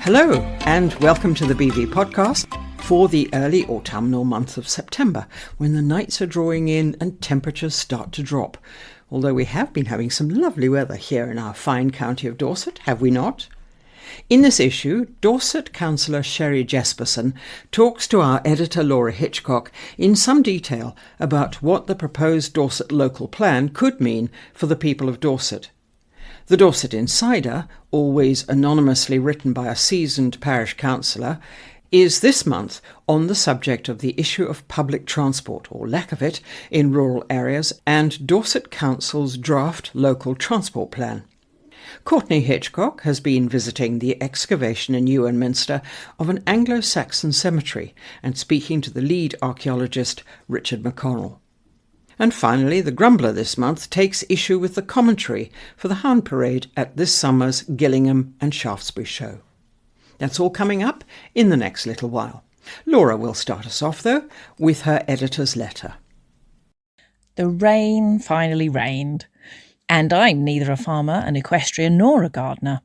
Hello and welcome to the BV podcast for the early autumnal month of September, when the nights are drawing in and temperatures start to drop. Although we have been having some lovely weather here in our fine county of Dorset, have we not? In this issue, Dorset Cllr Sherry Jespersen talks to our editor Laura Hitchcock in some detail about what the proposed Dorset Local Plan could mean for the people of Dorset. The Dorset Insider, always anonymously written by a seasoned parish councillor, is this month on the subject of the issue of public transport, or lack of it, in rural areas and Dorset Council's draft local transport plan. Courtney Hitchcock has been visiting the excavation in Ewan Minster of an Anglo-Saxon cemetery and speaking to the lead archaeologist Richard McConnell. And finally, the Grumbler this month takes issue with the commentary for the Hound Parade at this summer's Gillingham and Shaftesbury show. That's all coming up in the next little while. Laura will start us off, though, with her editor's letter. The rain finally rained, and I'm neither a farmer, an equestrian, nor a gardener.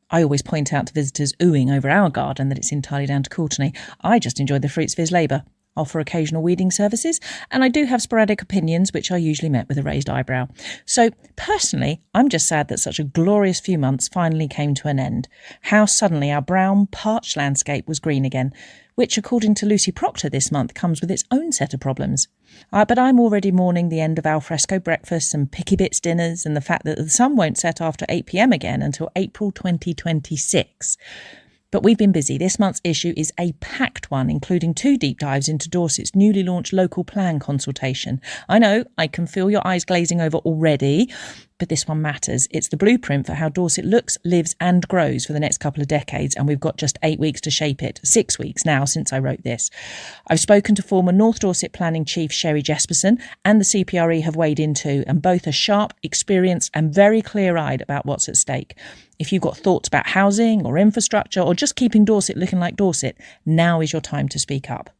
I always point out to visitors oohing over our garden that it's entirely down to Courtney. I just enjoy the fruits of his labour, offer occasional weeding services, and I do have sporadic opinions which are usually met with a raised eyebrow. So, personally, I'm just sad that such a glorious few months finally came to an end. How suddenly our brown, parched landscape was green again, which, according to Lucy Proctor this month, comes with its own set of problems. But I'm already mourning the end of al fresco breakfasts and picky bits dinners and the fact that the sun won't set after 8 p.m. again until April 2026. But we've been busy. This month's issue is a packed one, including 2 deep dives into Dorset's newly launched local plan consultation. I know, I can feel your eyes glazing over already, but this one matters. It's the blueprint for how Dorset looks, lives and grows for the next couple of decades, and we've got just 8 weeks to shape it. 6 weeks now since I wrote this. I've spoken to former North Dorset Planning Chief Sherry Jespersen, and the CPRE have weighed in too, and both are sharp, experienced and very clear-eyed about what's at stake. If you've got thoughts about housing or infrastructure or just keeping Dorset looking like Dorset, now is your time to speak up.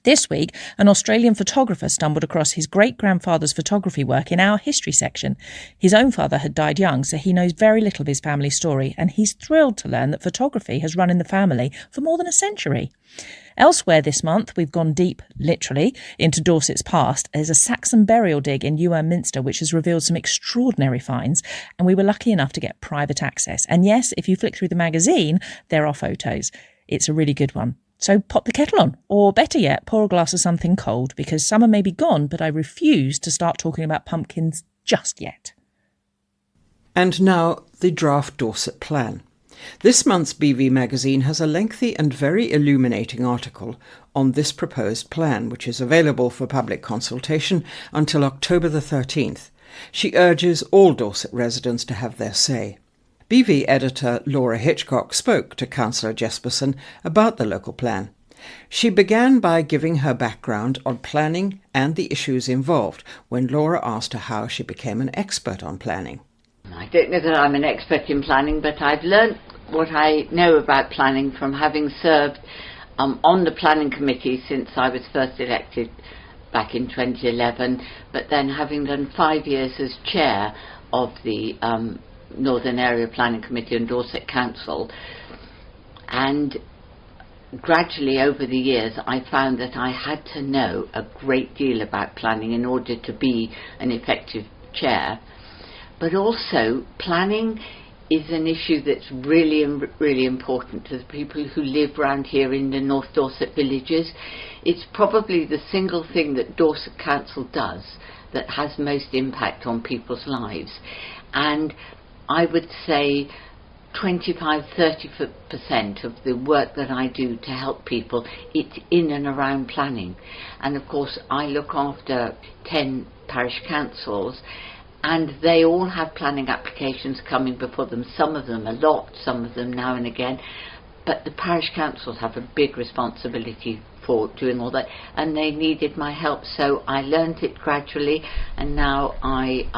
This week, an Australian photographer stumbled across his great-grandfather's photography work in our history section. His own father had died young, so he knows very little of his family story, and he's thrilled to learn that photography has run in the family for more than a century. Elsewhere this month, we've gone deep, literally, into Dorset's past. There's a Saxon burial dig in Ewan Minster which has revealed some extraordinary finds, and we were lucky enough to get private access. And yes, if you flick through the magazine, there are photos. It's a really good one. So pop the kettle on, or better yet, pour a glass of something cold, because summer may be gone, but I refuse to start talking about pumpkins just yet. And now, the draft Dorset Plan. This month's BV magazine has a lengthy and very illuminating article on this proposed plan, which is available for public consultation until October the 13th. She urges all Dorset residents to have their say. BV editor Laura Hitchcock spoke to Cllr Jespersen about the local plan. She began by giving her background on planning and the issues involved when Laura asked her how she became an expert on planning. I don't know that I'm an expert in planning, but I've learnt what I know about planning from having served on the planning committee since I was first elected back in 2011, but then having done 5 years as chair of the Northern Area Planning Committee and Dorset Council, and gradually over the years I found that I had to know a great deal about planning in order to be an effective chair. But also planning is an issue that's really important to the people who live around here in the North Dorset villages. It's probably the single thing that Dorset Council does that has most impact on people's lives, and I would say 25-30% of the work that I do to help people, it's in and around planning. And of course I look after 10 parish councils, and they all have planning applications coming before them, some of them a lot, some of them now and again, but the parish councils have a big responsibility for doing all that, and they needed my help, so I learnt it gradually, and now I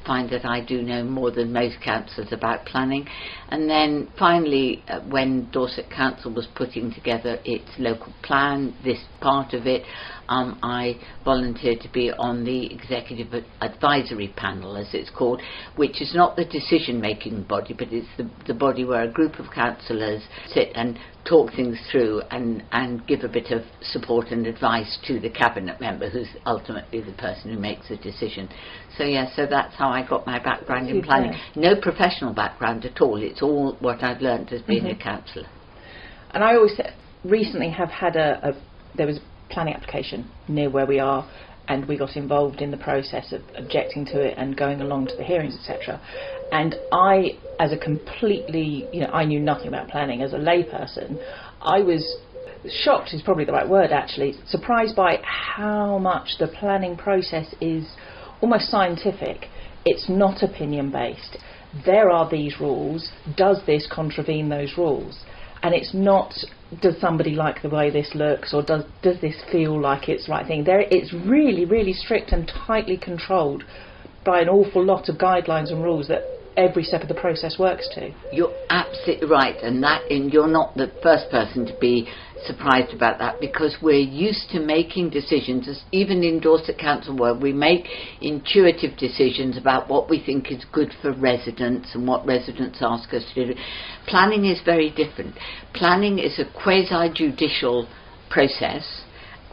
find that I do know more than most councillors about planning. And then finally, when Dorset Council was putting together its local plan, this part of it, I volunteered to be on the executive advisory panel, as it's called, which is not the decision-making body, but it's the body where a group of councillors sit and talk things through and give a bit of support and advice to the cabinet member, who's ultimately the person who makes the decision. So so that's how I got my background in planning. No professional background at all. It's all what I've learned as being a councillor. And I always recently have had there was a planning application near where we are, and we got involved in the process of objecting to it and going along to the hearings, etc. And I, as a completely, I knew nothing about planning as a layperson, I was shocked is probably the right word actually, surprised by how much the planning process is almost scientific. It's not opinion based. There are these rules, does this contravene those rules? And it's not, does somebody like the way this looks, or does this feel like it's the right thing? It's really, really strict and tightly controlled by an awful lot of guidelines and rules that every step of the process works to. You're absolutely right, and you're not the first person to be surprised about that, because we're used to making decisions, even in Dorset Council world, we make intuitive decisions about what we think is good for residents and what residents ask us to do. Planning is very different. Planning is a quasi-judicial process,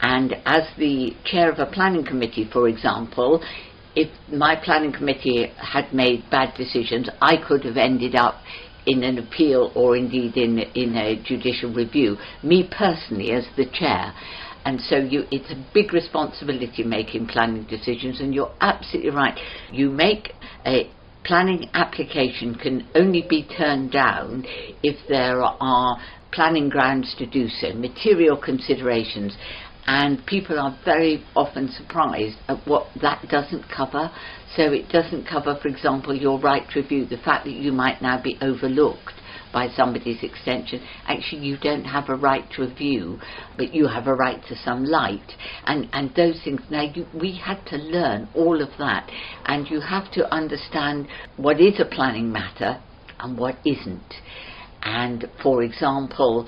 and as the chair of a planning committee, for example, if my planning committee had made bad decisions, I could have ended up in an appeal or indeed in a judicial review, me personally as the chair. And so it's a big responsibility making planning decisions, and you're absolutely right. You make a planning application can only be turned down if there are planning grounds to do so, material considerations. And people are very often surprised at what that doesn't cover. So it doesn't cover, for example, your right to review, the fact that you might now be overlooked by somebody's extension. Actually, you don't have a right to review, but you have a right to some light. And those things, now we had to learn all of that. And you have to understand what is a planning matter and what isn't. And, for example,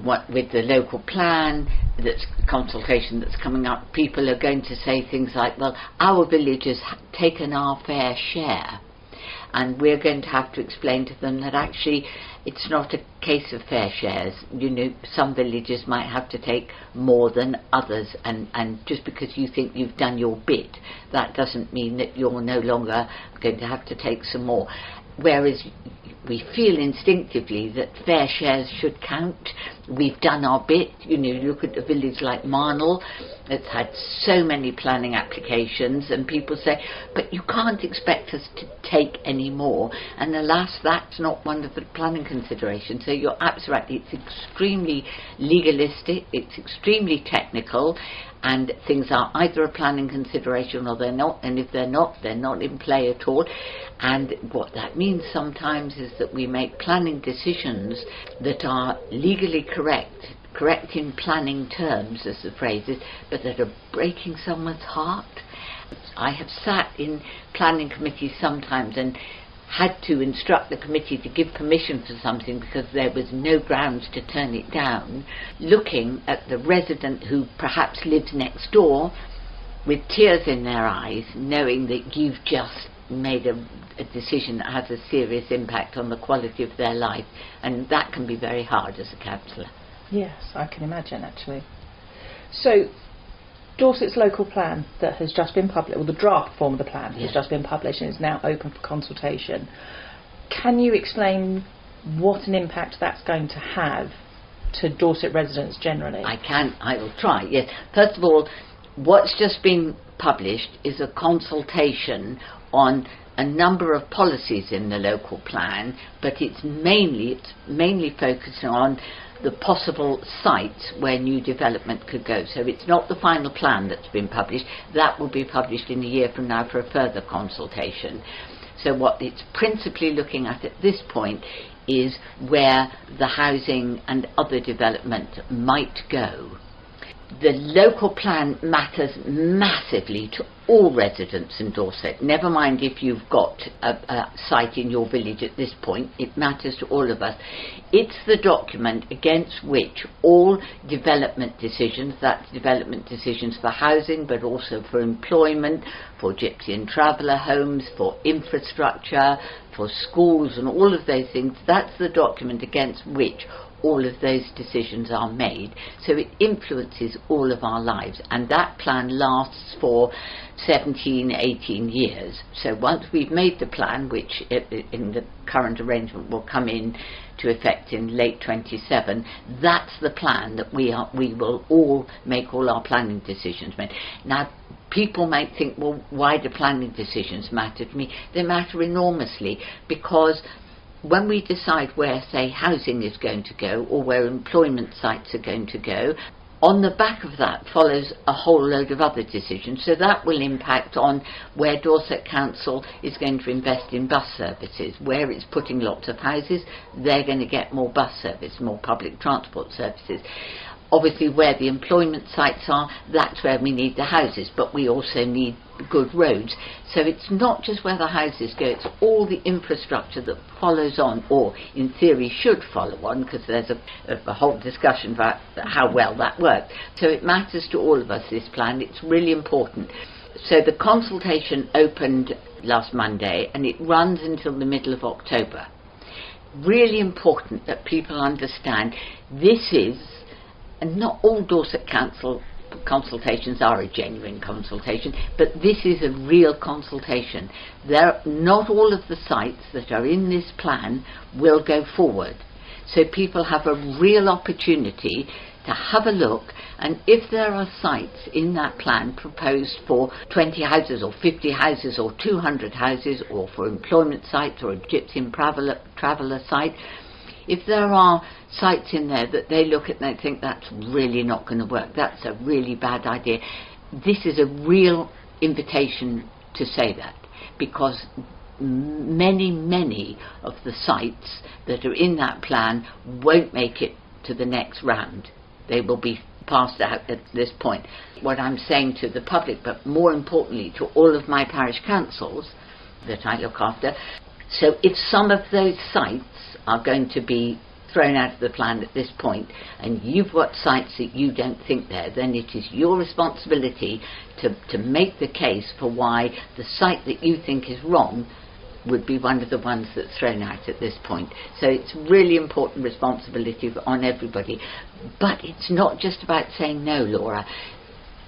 what with the local plan, that's consultation that's coming up, people are going to say things like, well, our village has taken our fair share, and we're going to have to explain to them that actually it's not a case of fair shares. Some villages might have to take more than others, and just because you think you've done your bit, that doesn't mean that you're no longer going to have to take some more. Whereas we feel instinctively that fair shares should count. We've done our bit. Look at a village like Marnell that's had so many planning applications, and people say, but you can't expect us to take any more. And alas, that's not one of the planning considerations. So you're absolutely right. It's extremely legalistic. It's extremely technical. And things are either a planning consideration or they're not, and if they're not in play at all. And what that means sometimes is that we make planning decisions that are legally correct in planning terms, as the phrase is, but that are breaking someone's heart. I have sat in planning committees sometimes and had to instruct the committee to give permission for something because there was no grounds to turn it down, looking at the resident who perhaps lives next door with tears in their eyes, knowing that you've just made a decision that has a serious impact on the quality of their life, and that can be very hard as a councillor. Yes, I can imagine actually. So Dorset's local plan that has just been published, or the draft form of the plan has just been published and is now open for consultation. Can you explain what an impact that's going to have to Dorset residents generally? I will try, yes. First of all, what's just been published is a consultation on a number of policies in the local plan, but it's mainly focusing on the possible sites where new development could go. So it's not the final plan that's been published. That will be published in a year from now for a further consultation. So what it's principally looking at this point is where the housing and other development might go. The local plan matters massively to all residents in Dorset. Never mind if you've got a site in your village at this point, it matters to all of us. It's the document against which all development decisions, that's development decisions for housing, but also for employment, for gypsy and traveller homes, for infrastructure, for schools and all of those things, that's the document against which all of those decisions are made. So it influences all of our lives, and that plan lasts for 17, 18 years. So once we've made the plan, which in the current arrangement will come in to effect in late 27, that's the plan that we will all make all our planning decisions made. Now, people might think, well, why do planning decisions matter to me? They matter enormously, because when we decide where, say, housing is going to go or where employment sites are going to go, on the back of that follows a whole load of other decisions. So that will impact on where Dorset Council is going to invest in bus services. Where it's putting lots of houses, they're going to get more bus service, more public transport services. Obviously, where the employment sites are, that's where we need the houses, but we also need good roads. So it's not just where the houses go, it's all the infrastructure that follows on, or in theory should follow on, because there's a whole discussion about how well that works. So it matters to all of us, this plan. It's really important. So the consultation opened last Monday, and it runs until the middle of October. Really important that people understand this is, and not all Dorset Council consultations are a genuine consultation, but this is a real consultation. Not all of the sites that are in this plan will go forward. So people have a real opportunity to have a look, and if there are sites in that plan proposed for 20 houses or 50 houses or 200 houses, or for employment sites or a gypsy and traveller site, if there are sites in there that they look at and they think that's really not going to work, that's a really bad idea, this is a real invitation to say that, because many of the sites that are in that plan won't make it to the next round. They will be passed out at this point. What I'm saying to the public, but more importantly to all of my parish councils that I look after, so if some of those sites are going to be thrown out of the plan at this point, and you've got sites that you don't think there, then it is your responsibility to make the case for why the site that you think is wrong would be one of the ones that's thrown out at this point. So it's really important responsibility on everybody. But it's not just about saying no, Laura.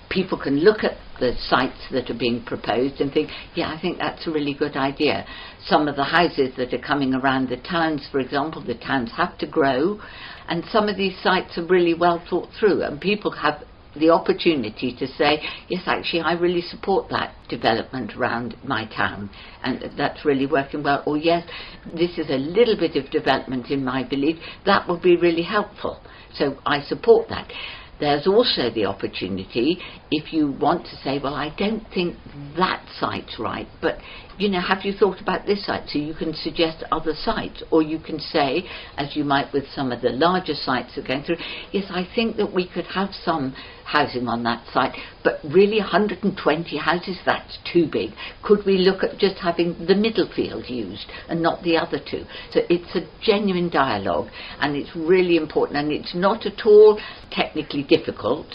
People can look at the sites that are being proposed and think, yeah, I think that's a really good idea. Some of the houses that are coming around the towns, for example, the towns have to grow, and some of these sites are really well thought through, and people have the opportunity to say, yes, actually, I really support that development around my town, and that's really working well. Or yes, this is a little bit of development in my village, that would be really helpful, so I support that. There's also the opportunity, if you want to say, well, I don't think that site's right, but, you know, have you thought about this site? So you can suggest other sites, or you can say, as you might with some of the larger sites that are going through, yes, I think that we could have some housing on that site, but really 120 houses, that's too big. Could we look at just having the middle field used and not the other two? So it's a genuine dialogue, and it's really important, and it's not at all technically difficult.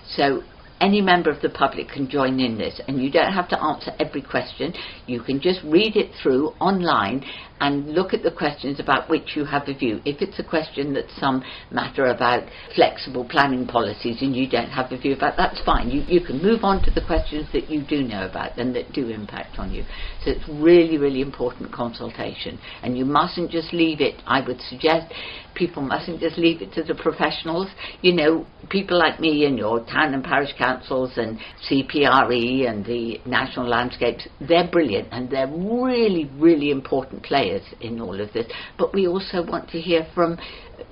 So any member of the public can join in this, and you don't have to answer every question. You can just read it through online and look at the questions about which you have a view. If it's a question that's some matter about flexible planning policies and you don't have a view about, that's fine. You can move on to the questions that you do know about and that do impact on you. So it's really, really important consultation, and you mustn't just leave it, I would suggest, people mustn't just leave it to the professionals. You know, people like me and your town and parish councils and CPRE and the National Landscapes, they're brilliant and they're really, really important players in all of this. But we also want to hear from,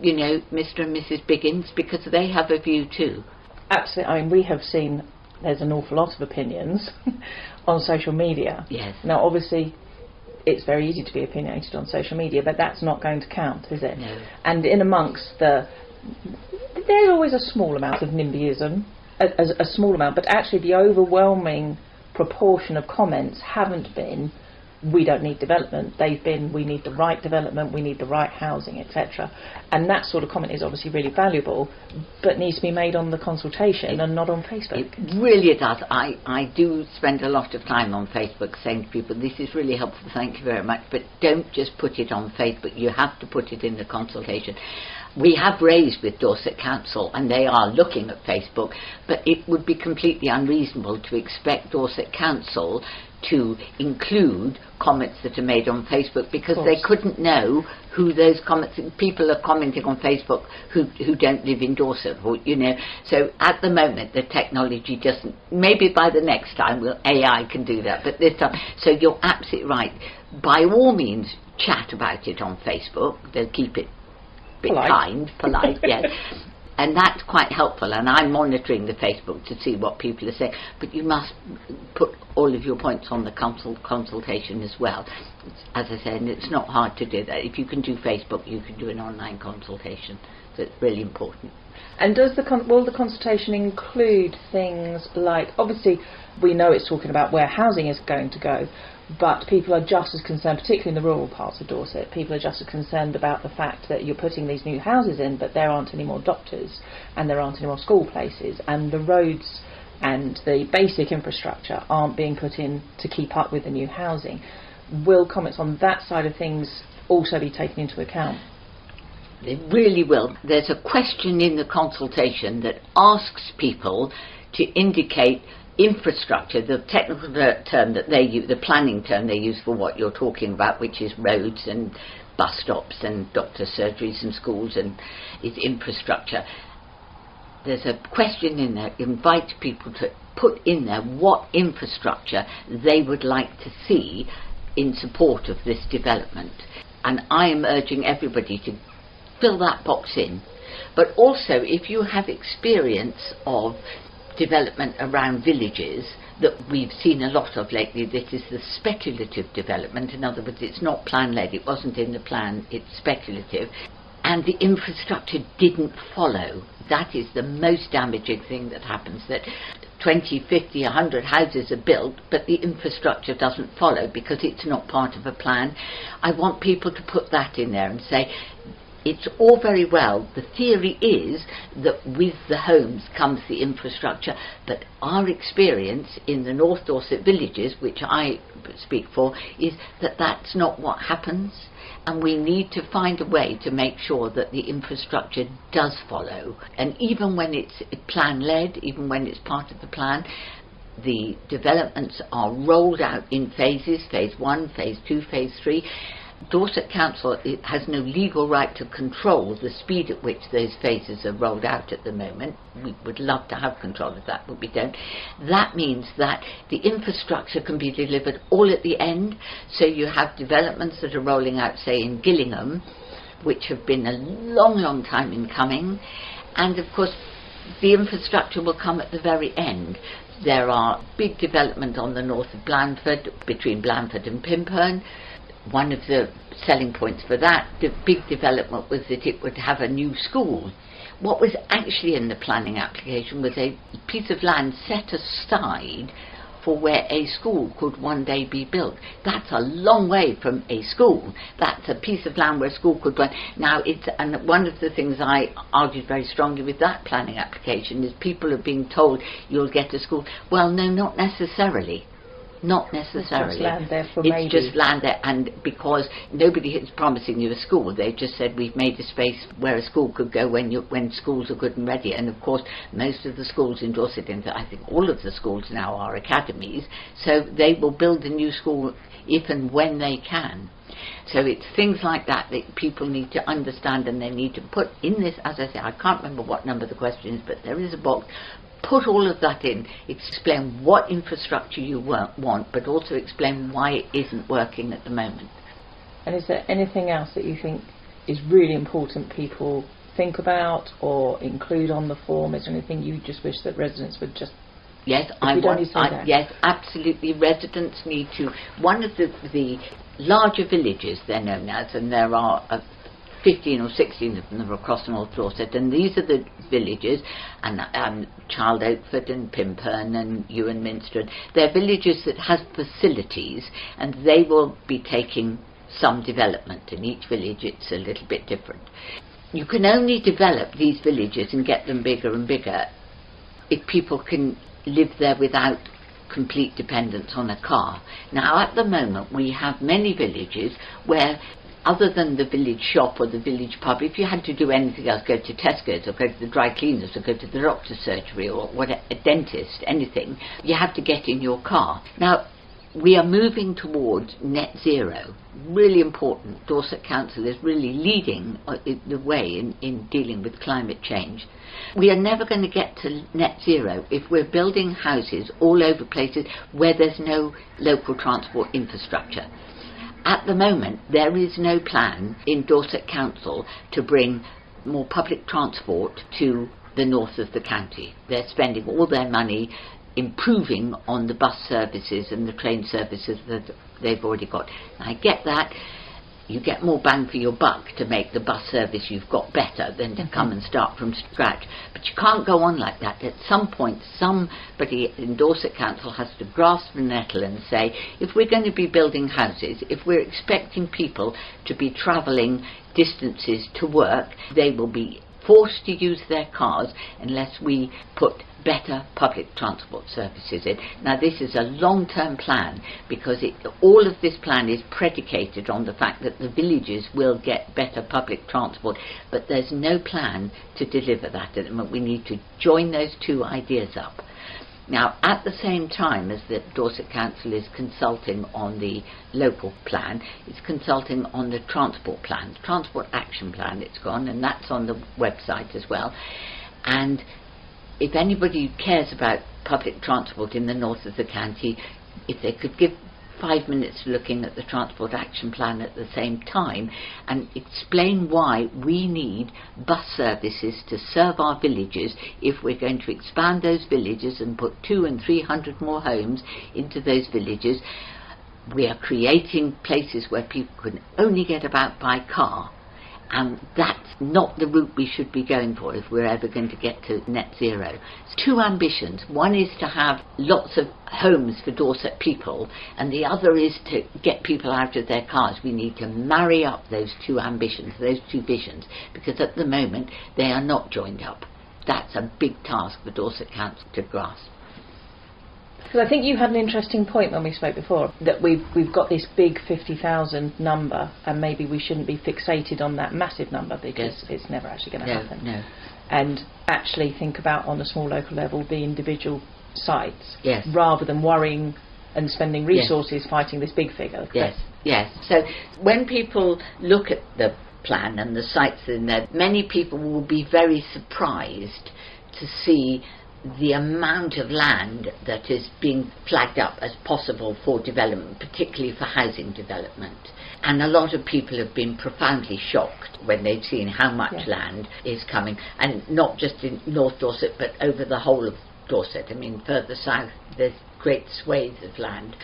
you know, Mr. and Mrs. Biggins, because they have a view too. Absolutely. I mean, we have seen there's an awful lot of opinions on social media. Yes. Now, obviously, it's very easy to be opinionated on social media, but that's not going to count, is it? No. And in amongst there's always a small amount of NIMBYism, a small amount, but actually the overwhelming proportion of comments haven't been, we don't need development. They've been, we need the right development, we need the right housing, etc. And that sort of comment is obviously really valuable, but needs to be made on the consultation and not on Facebook. It really does. I do spend a lot of time on Facebook saying to people, this is really helpful, thank you very much, but don't just put it on Facebook, you have to put it in the consultation. We have raised with Dorset Council, and they are looking at Facebook, but it would be completely unreasonable to expect Dorset Council to include comments that are made on Facebook, because they couldn't know who those comments, people are commenting on Facebook who don't live in Dorset, or, you know. So at the moment the technology doesn't, maybe by the next time AI can do that, but this time, so you're absolutely right, by all means chat about it on Facebook, they'll keep it polite, yes. And that's quite helpful, and I'm monitoring the Facebook to see what people are saying. But you must put all of your points on the consultation as well. As I said, it's not hard to do that. If you can do Facebook, you can do an online consultation. So it's really important. And does will the consultation include things like, obviously we know it's talking about where housing is going to go, but people are just as concerned, particularly in the rural parts of Dorset, people are just as concerned about the fact that you're putting these new houses in, but there aren't any more doctors and there aren't any more school places, and the roads and the basic infrastructure aren't being put in to keep up with the new housing. Will comments on that side of things also be taken into account? They really will. There's a question in the consultation that asks people to indicate infrastructure, the technical term that they use, the planning term they use for what you're talking about, which is roads and bus stops and doctor surgeries and schools, and is infrastructure. There's a question in there, invites people to put in there what infrastructure they would like to see in support of this development. And I am urging everybody to fill that box in. But also, if you have experience of development around villages that we've seen a lot of lately, that is the speculative development, in other words, it's not plan-led, it wasn't in the plan, it's speculative, and the infrastructure didn't follow. That is the most damaging thing that happens, that 20, 50, 100 houses are built, but the infrastructure doesn't follow because it's not part of a plan. I want people to put that in there and say, it's all very well, the theory is that with the homes comes the infrastructure, but our experience in the North Dorset villages, which I speak for, is that that's not what happens, and we need to find a way to make sure that the infrastructure does follow. And even when it's plan-led, even when it's part of the plan, the developments are rolled out in phases, phase 1, phase 2, phase 3. Dorset Council has no legal right to control the speed at which those phases are rolled out at the moment. We would love to have control of that, but we don't. That means that the infrastructure can be delivered all at the end, so you have developments that are rolling out, say in Gillingham, which have been a long time in coming, and of course the infrastructure will come at the very end. There are big development on the north of Blandford, between Blandford and Pimperne. One of the selling points for that, the big development, was that it would have a new school. What was actually in the planning application was a piece of land set aside for where a school could one day be built. That's a long way from a school. That's a piece of land where a school could run. Now, and one of the things I argued very strongly with that planning application is people are being told you'll get a school. Well, no, not necessarily. Not necessarily. It's just land there for it's maybe. Just land there, and because nobody is promising you a school, they've just said we've made a space where a school could go when schools are good and ready. And of course, most of the schools in Dorset, and I think all of the schools now, are academies, so they will build a new school if and when they can. So it's things like that that people need to understand, and they need to put in this, as I say, I can't remember what number the question is, but there is a box. Put all of that in, explain what infrastructure you want, but also explain why it isn't working at the moment. And is there anything else that you think is really important people think about or include on the form? Is there anything you just wish that residents would just... Yes, yes, absolutely. Residents need to... One of the larger villages, they're known as, and there are 15 or 16 of them are across North Dorset, and these are the villages, and Child Oakford and Pimperne and Ewan Minster. They're villages that have facilities, and they will be taking some development. In each village it's a little bit different. You can only develop these villages and get them bigger and bigger if people can live there without complete dependence on a car. Now at the moment we have many villages where, other than the village shop or the village pub, if you had to do anything else, go to Tesco's or go to the dry cleaners or go to the doctor's surgery or whatever, a dentist, anything, you have to get in your car. Now we are moving towards net zero. Really important. Dorset Council is really leading the way in dealing with climate change. We are never going to get to net zero if we're building houses all over places where there's no local transport infrastructure. At the moment, there is no plan in Dorset Council to bring more public transport to the north of the county. They're spending all their money improving on the bus services and the train services that they've already got. I get that. You get more bang for your buck to make the bus service you've got better than to come and start from scratch. But you can't go on like that. At some point, somebody in Dorset Council has to grasp the nettle and say, if we're going to be building houses, if we're expecting people to be travelling distances to work, they will be forced to use their cars unless we put better public transport services in. Now this is a long-term plan, because all of this plan is predicated on the fact that the villages will get better public transport, but there's no plan to deliver that at the moment. We need to join those two ideas up. Now, at the same time as the Dorset Council is consulting on the local plan, it's consulting on the transport plan, transport action plan it's gone, and that's on the website as well. And if anybody cares about public transport in the north of the county, if they could give 5 minutes looking at the transport action plan at the same time and explain why we need bus services to serve our villages if we're going to expand those villages and put 200 and 300 more homes into those villages. We are creating places where people can only get about by car, and that's not the route we should be going for if we're ever going to get to net zero. Two ambitions. One is to have lots of homes for Dorset people, and the other is to get people out of their cars. We need to marry up those two ambitions, those two visions, because at the moment they are not joined up. That's a big task for Dorset Council to grasp. Because I think you had an interesting point when we spoke before, that we've got this big 50,000 number, and maybe we shouldn't be fixated on that massive number, because it's never actually going to happen. No. And actually think about, on a small local level, the individual sites, yes, rather than worrying and spending resources fighting this big figure. Yes. So when people look at the plan and the sites in there, many people will be very surprised to see the amount of land that is being flagged up as possible for development, particularly for housing development. And a lot of people have been profoundly shocked when they've seen how much land is coming, and not just in North Dorset but over the whole of Dorset. I mean, further south there's great swathes of land.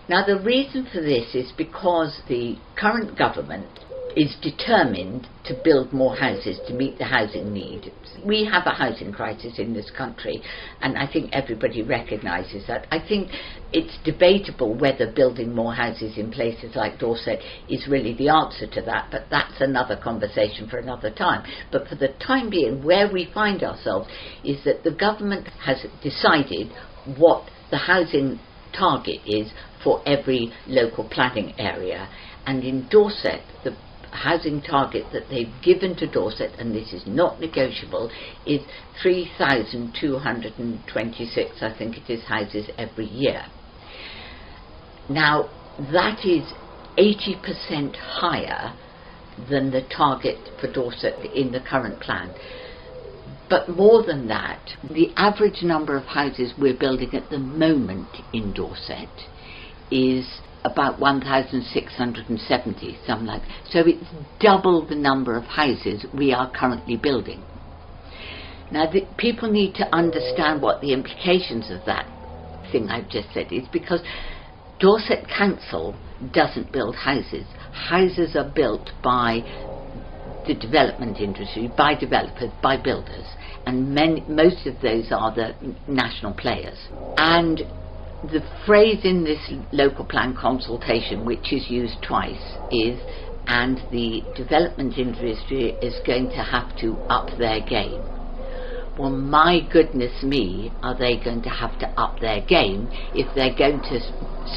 Now the reason for this is because the current government is determined to build more houses to meet the housing need. We have a housing crisis in this country, and I think everybody recognises that. I think it's debatable whether building more houses in places like Dorset is really the answer to that, but that's another conversation for another time. But for the time being, where we find ourselves is that the government has decided what the housing target is for every local planning area, and in Dorset the housing target that they've given to Dorset, and this is not negotiable, is 3,226, I think it is, houses every year. Now that is 80% higher than the target for Dorset in the current plan. But more than that, the average number of houses we're building at the moment in Dorset is about 1,670, something like that. So it's double the number of houses we are currently building. Now people need to understand what the implications of that thing I've just said is, because Dorset Council doesn't build houses. Houses are built by the development industry, by developers, by builders, and most of those are the national players. And the phrase in this local plan consultation, which is used twice, is, and the development industry is going to have to up their game. Well, my goodness me, are they going to have to up their game if they're going to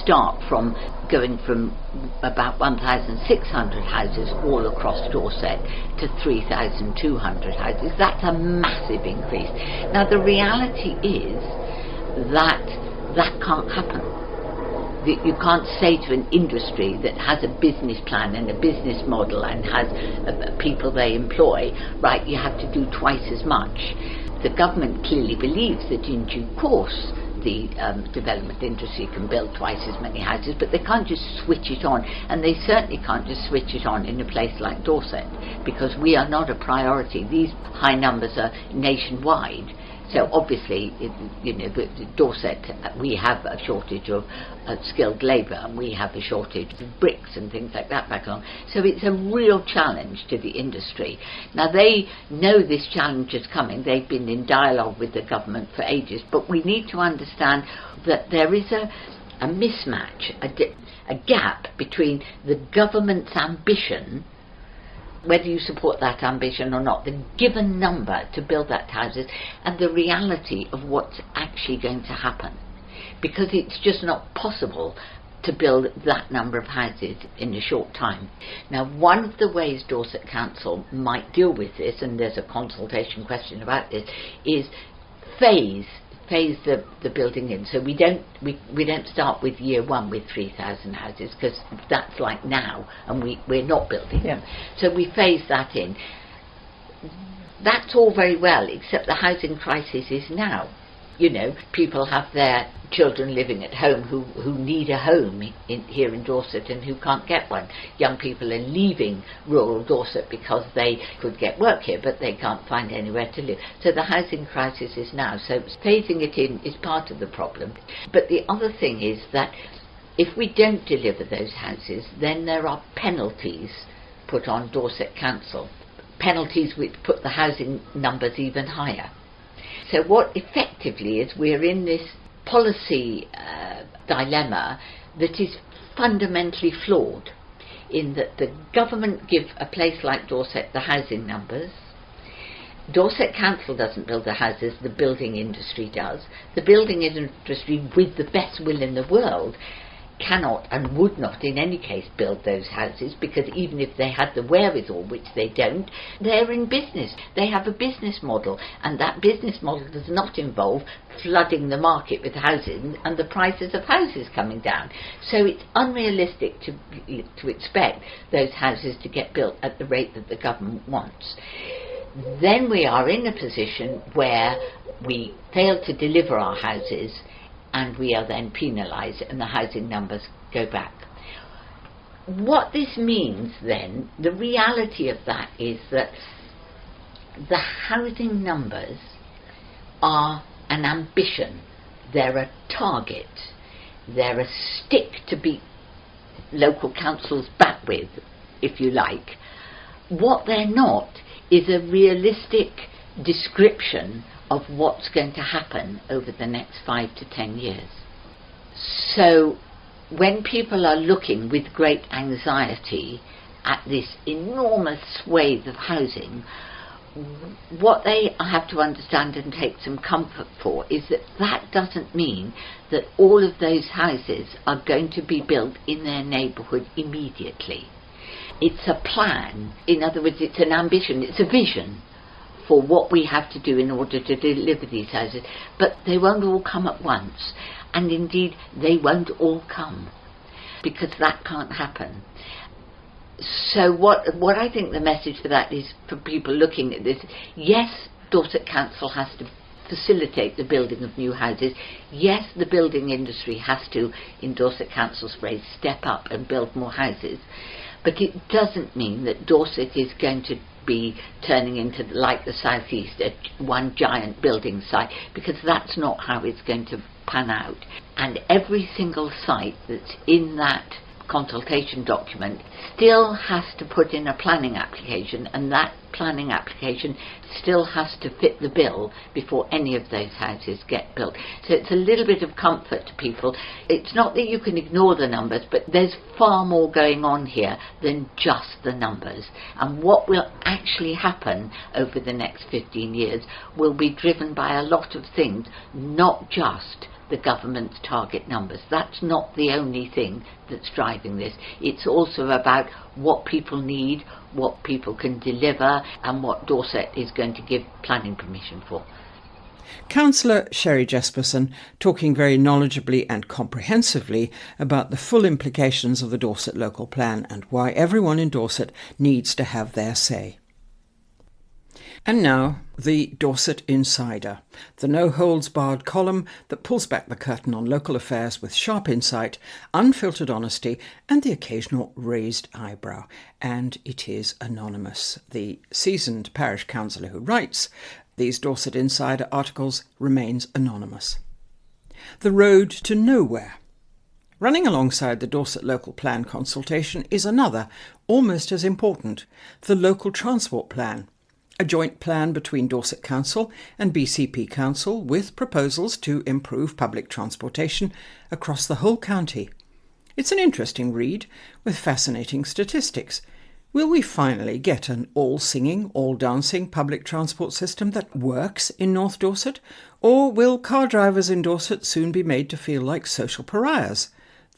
start from going from about 1,600 houses all across Dorset to 3,200 houses. That's a massive increase. Now, the reality is that can't happen. You can't say to an industry that has a business plan and a business model and has people they employ, right, you have to do twice as much. The government clearly believes that in due course the development industry can build twice as many houses, but they can't just switch it on, and they certainly can't just switch it on in a place like Dorset, because we are not a priority. These high numbers are nationwide. So obviously, Dorset, we have a shortage of skilled labour, and we have a shortage of bricks and things like that back on. So it's a real challenge to the industry. Now, they know this challenge is coming. They've been in dialogue with the government for ages, but we need to understand that there is a mismatch, a gap between the government's ambition, whether you support that ambition or not, the given number to build that houses, and the reality of what's actually going to happen. Because it's just not possible to build that number of houses in a short time. Now, one of the ways Dorset Council might deal with this, and there's a consultation question about this, is phase the building in. So we don't start with year one with 3,000 houses, because that's like now, and we're not building them. So we phase that in. That's all very well, except the housing crisis is now. People have their children living at home who need a home here in Dorset and who can't get one. Young people are leaving rural Dorset because they could get work here, but they can't find anywhere to live. So the housing crisis is now. So phasing it in is part of the problem. But the other thing is that if we don't deliver those houses, then there are penalties put on Dorset Council. Penalties which put the housing numbers even higher. So what effectively is, we're in this policy dilemma that is fundamentally flawed, in that the government give a place like Dorset the housing numbers. Dorset Council doesn't build the houses, the building industry does. The building industry, with the best will in the world, cannot and would not in any case build those houses, because even if they had the wherewithal, which they don't, they're in business. They have a business model, and that business model does not involve flooding the market with houses and the prices of houses coming down. So it's unrealistic to expect those houses to get built at the rate that the government wants. Then we are in a position where we fail to deliver our houses, and we are then penalised, and the housing numbers go back. What this means then, the reality of that is that the housing numbers are an ambition, they're a target, they're a stick to beat local councils back with, if you like. What they're not is a realistic description of what's going to happen over the next 5 to 10 years. So when people are looking with great anxiety at this enormous swathe of housing, what they have to understand and take some comfort for is that that doesn't mean that all of those houses are going to be built in their neighbourhood immediately. It's a plan. In other words, it's an ambition, it's a vision for what we have to do in order to deliver these houses, but they won't all come at once, and indeed they won't all come, because that can't happen. So what I think the message for that is, for people looking at this, yes, Dorset Council has to facilitate the building of new houses. Yes, the building industry has to, in Dorset Council's phrase, step up and build more houses, but it doesn't mean that Dorset is going to be turning into, like the southeast, one giant building site, because that's not how it's going to pan out. And every single site that's in that consultation document still has to put in a planning application, and that planning application still has to fit the bill before any of those houses get built. So it's a little bit of comfort to people. It's not that you can ignore the numbers, but there's far more going on here than just the numbers. And what will actually happen over the next 15 years will be driven by a lot of things, not just the government's target numbers. That's not the only thing that's driving this. It's also about what people need, what people can deliver, and what Dorset is going to give planning permission for. Cllr Sherry Jespersen talking very knowledgeably and comprehensively about the full implications of the Dorset Local Plan and why everyone in Dorset needs to have their say. And now, the Dorset Insider, the no-holds-barred column that pulls back the curtain on local affairs with sharp insight, unfiltered honesty, and the occasional raised eyebrow. And it is anonymous. The seasoned parish councillor who writes these Dorset Insider articles remains anonymous. The road to nowhere. Running alongside the Dorset Local Plan consultation is another, almost as important, the Local Transport Plan, a joint plan between Dorset Council and BCP Council with proposals to improve public transportation across the whole county. It's an interesting read with fascinating statistics. Will we finally get an all-singing, all-dancing public transport system that works in North Dorset? Or will car drivers in Dorset soon be made to feel like social pariahs?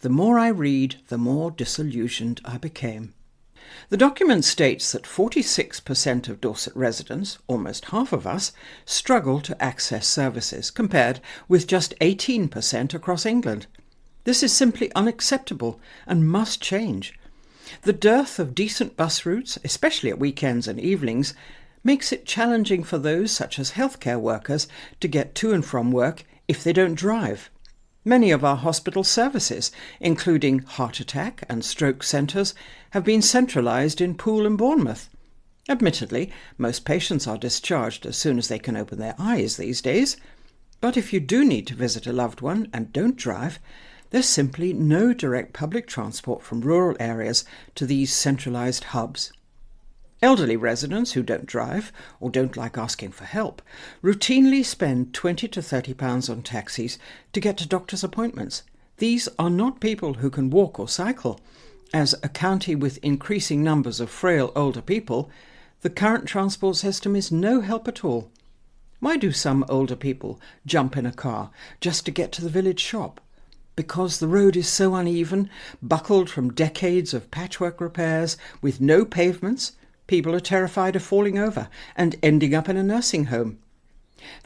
The more I read, the more disillusioned I became. The document states that 46% of Dorset residents, almost half of us, struggle to access services, compared with just 18% across England. This is simply unacceptable and must change. The dearth of decent bus routes, especially at weekends and evenings, makes it challenging for those such as healthcare workers to get to and from work if they don't drive. Many of our hospital services, including heart attack and stroke centres, have been centralised in Poole and Bournemouth. Admittedly, most patients are discharged as soon as they can open their eyes these days, but if you do need to visit a loved one and don't drive, there's simply no direct public transport from rural areas to these centralised hubs. Elderly residents who don't drive or don't like asking for help routinely spend £20 to £30 on taxis to get to doctor's appointments. These are not people who can walk or cycle. As a county with increasing numbers of frail older people, the current transport system is no help at all. Why do some older people jump in a car just to get to the village shop? Because the road is so uneven, buckled from decades of patchwork repairs, with no pavements, people are terrified of falling over and ending up in a nursing home.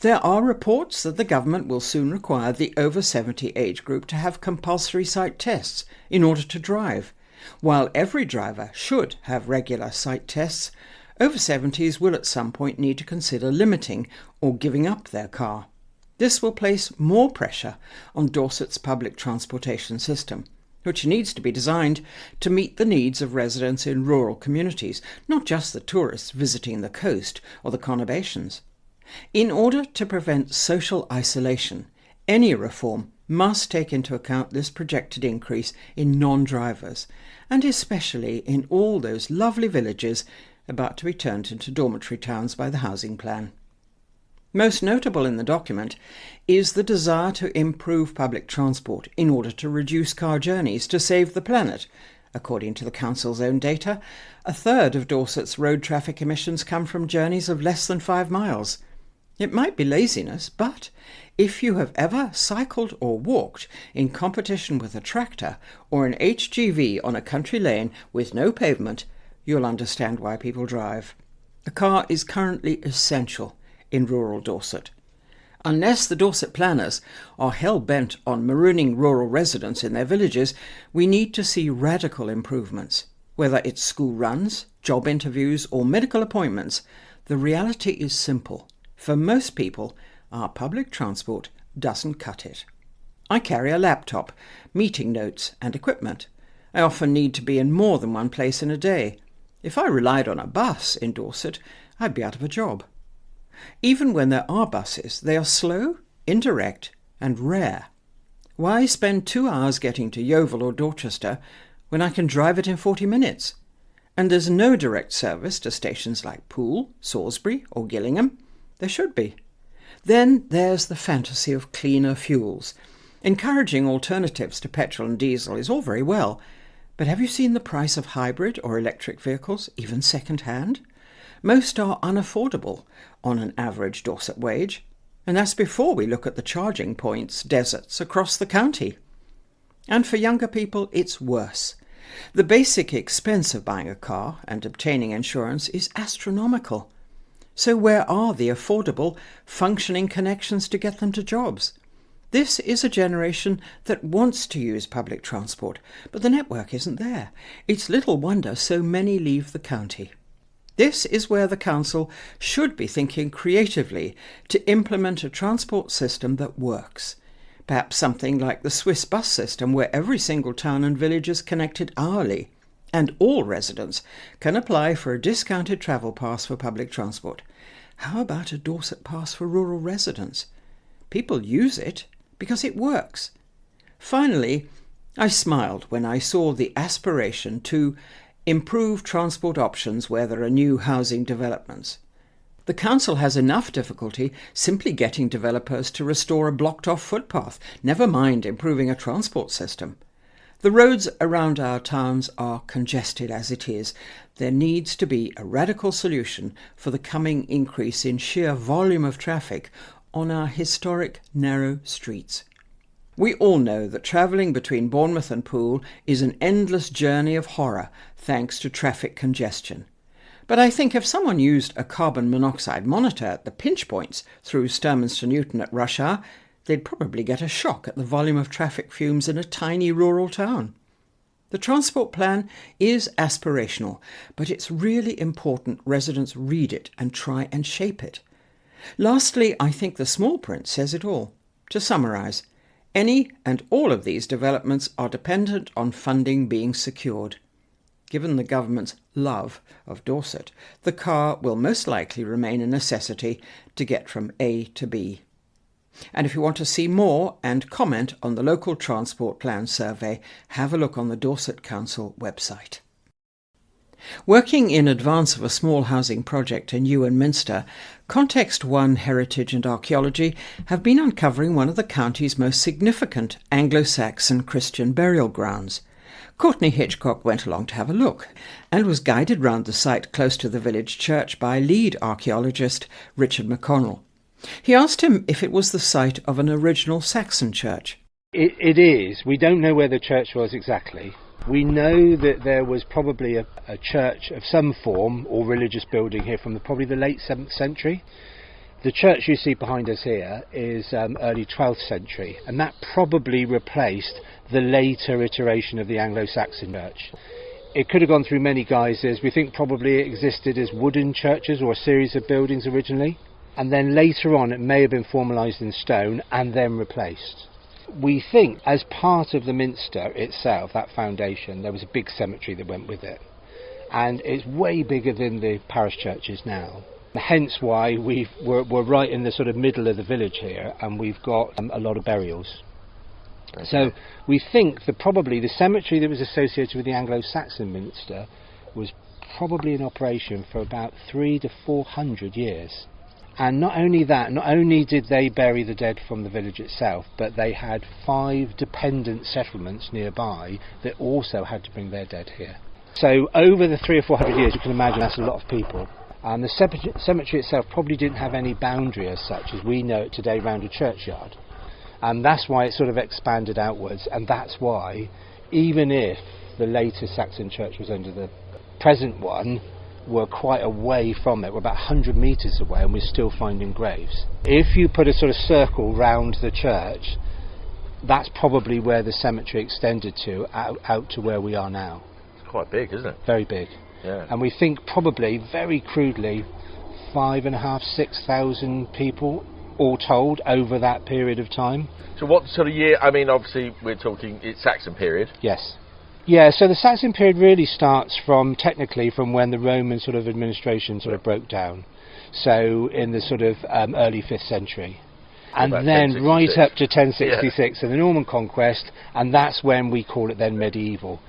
There are reports that the government will soon require the over 70 age group to have compulsory sight tests in order to drive. While every driver should have regular sight tests, over 70s will at some point need to consider limiting or giving up their car. This will place more pressure on Dorset's public transportation system, which needs to be designed to meet the needs of residents in rural communities, not just the tourists visiting the coast or the conurbations. In order to prevent social isolation, any reform must take into account this projected increase in non-drivers, and especially in all those lovely villages about to be turned into dormitory towns by the housing plan. Most notable in the document is the desire to improve public transport in order to reduce car journeys to save the planet. According to the council's own data, a third of Dorset's road traffic emissions come from journeys of less than 5 miles. It might be laziness, but if you have ever cycled or walked in competition with a tractor or an HGV on a country lane with no pavement, you'll understand why people drive. A car is currently essential in rural Dorset. Unless the Dorset planners are hell-bent on marooning rural residents in their villages, we need to see radical improvements. Whether it's school runs, job interviews or medical appointments, the reality is simple. For most people, our public transport doesn't cut it. I carry a laptop, meeting notes and equipment. I often need to be in more than one place in a day. If I relied on a bus in Dorset, I'd be out of a job. Even when there are buses, they are slow, indirect and rare. Why spend 2 hours getting to Yeovil or Dorchester when I can drive it in 40 minutes? And there's no direct service to stations like Poole, Salisbury or Gillingham. There should be. Then there's the fantasy of cleaner fuels. Encouraging alternatives to petrol and diesel is all very well, but have you seen the price of hybrid or electric vehicles, even second-hand? Most are unaffordable on an average Dorset wage, and that's before we look at the charging points, deserts across the county. And for younger people, it's worse. The basic expense of buying a car and obtaining insurance is astronomical. So where are the affordable, functioning connections to get them to jobs? This is a generation that wants to use public transport, but the network isn't there. It's little wonder so many leave the county. This is where the council should be thinking creatively to implement a transport system that works. Perhaps something like the Swiss bus system, where every single town and village is connected hourly, and all residents can apply for a discounted travel pass for public transport. How about a Dorset pass for rural residents? People use it because it works. Finally, I smiled when I saw the aspiration to improve transport options where there are new housing developments. The council has enough difficulty simply getting developers to restore a blocked-off footpath, never mind improving a transport system. The roads around our towns are congested as it is. There needs to be a radical solution for the coming increase in sheer volume of traffic on our historic narrow streets. We all know that travelling between Bournemouth and Poole is an endless journey of horror thanks to traffic congestion. But I think if someone used a carbon monoxide monitor at the pinch points through Sturminster Newton at rush hour, they'd probably get a shock at the volume of traffic fumes in a tiny rural town. The transport plan is aspirational, but it's really important residents read it and try and shape it. Lastly, I think the small print says it all. To summarise, any and all of these developments are dependent on funding being secured. Given the government's love of Dorset, the car will most likely remain a necessity to get from A to B. And if you want to see more and comment on the local transport plan survey, have a look on the Dorset Council website. Working in advance of a small housing project in Ewan Minster, Context One Heritage and Archaeology have been uncovering one of the county's most significant Anglo-Saxon Christian burial grounds. Courtney Hitchcock went along to have a look and was guided round the site close to the village church by lead archaeologist Richard McConnell. He asked him if it was the site of an original Saxon church. It is. We don't know where the church was exactly. We know that there was probably a church of some form or religious building here from probably the late 7th century. The church you see behind us here is early 12th century, and that probably replaced the later iteration of the Anglo-Saxon church. It could have gone through many guises. We think probably it existed as wooden churches or a series of buildings originally, and then later on it may have been formalised in stone and then replaced. We think as part of the minster itself, that foundation, there was a big cemetery that went with it, and it's way bigger than the parish churches now. Hence why we're right in the sort of middle of the village here, and we've got a lot of burials. Okay. So we think that probably the cemetery that was associated with the Anglo-Saxon minster was probably in operation for about 300 to 400 years. And not only that, not only did they bury the dead from the village itself, but they had 5 dependent settlements nearby that also had to bring their dead here. So over the 300 or 400 years, you can imagine that's a lot of people. And the cemetery itself probably didn't have any boundary as such as we know it today round a churchyard. And that's why it sort of expanded outwards, and that's why, even if the later Saxon church was under the present one, we're quite away from it. We're about 100 metres away and we're still finding graves. If you put a sort of circle round the church, that's probably where the cemetery extended to, out to where we are now. It's quite big, isn't it? Very big. Yeah. And we think probably, very crudely, 5,500–6,000 people all told over that period of time. So what sort of year, I mean obviously we're talking, it's Saxon period. Yes. Yeah, so the Saxon period really starts technically from when the Roman sort of administration sort of broke down. So in the sort of early 5th century. And then right up to 1066 and the Norman conquest, and that's when we call it then medieval.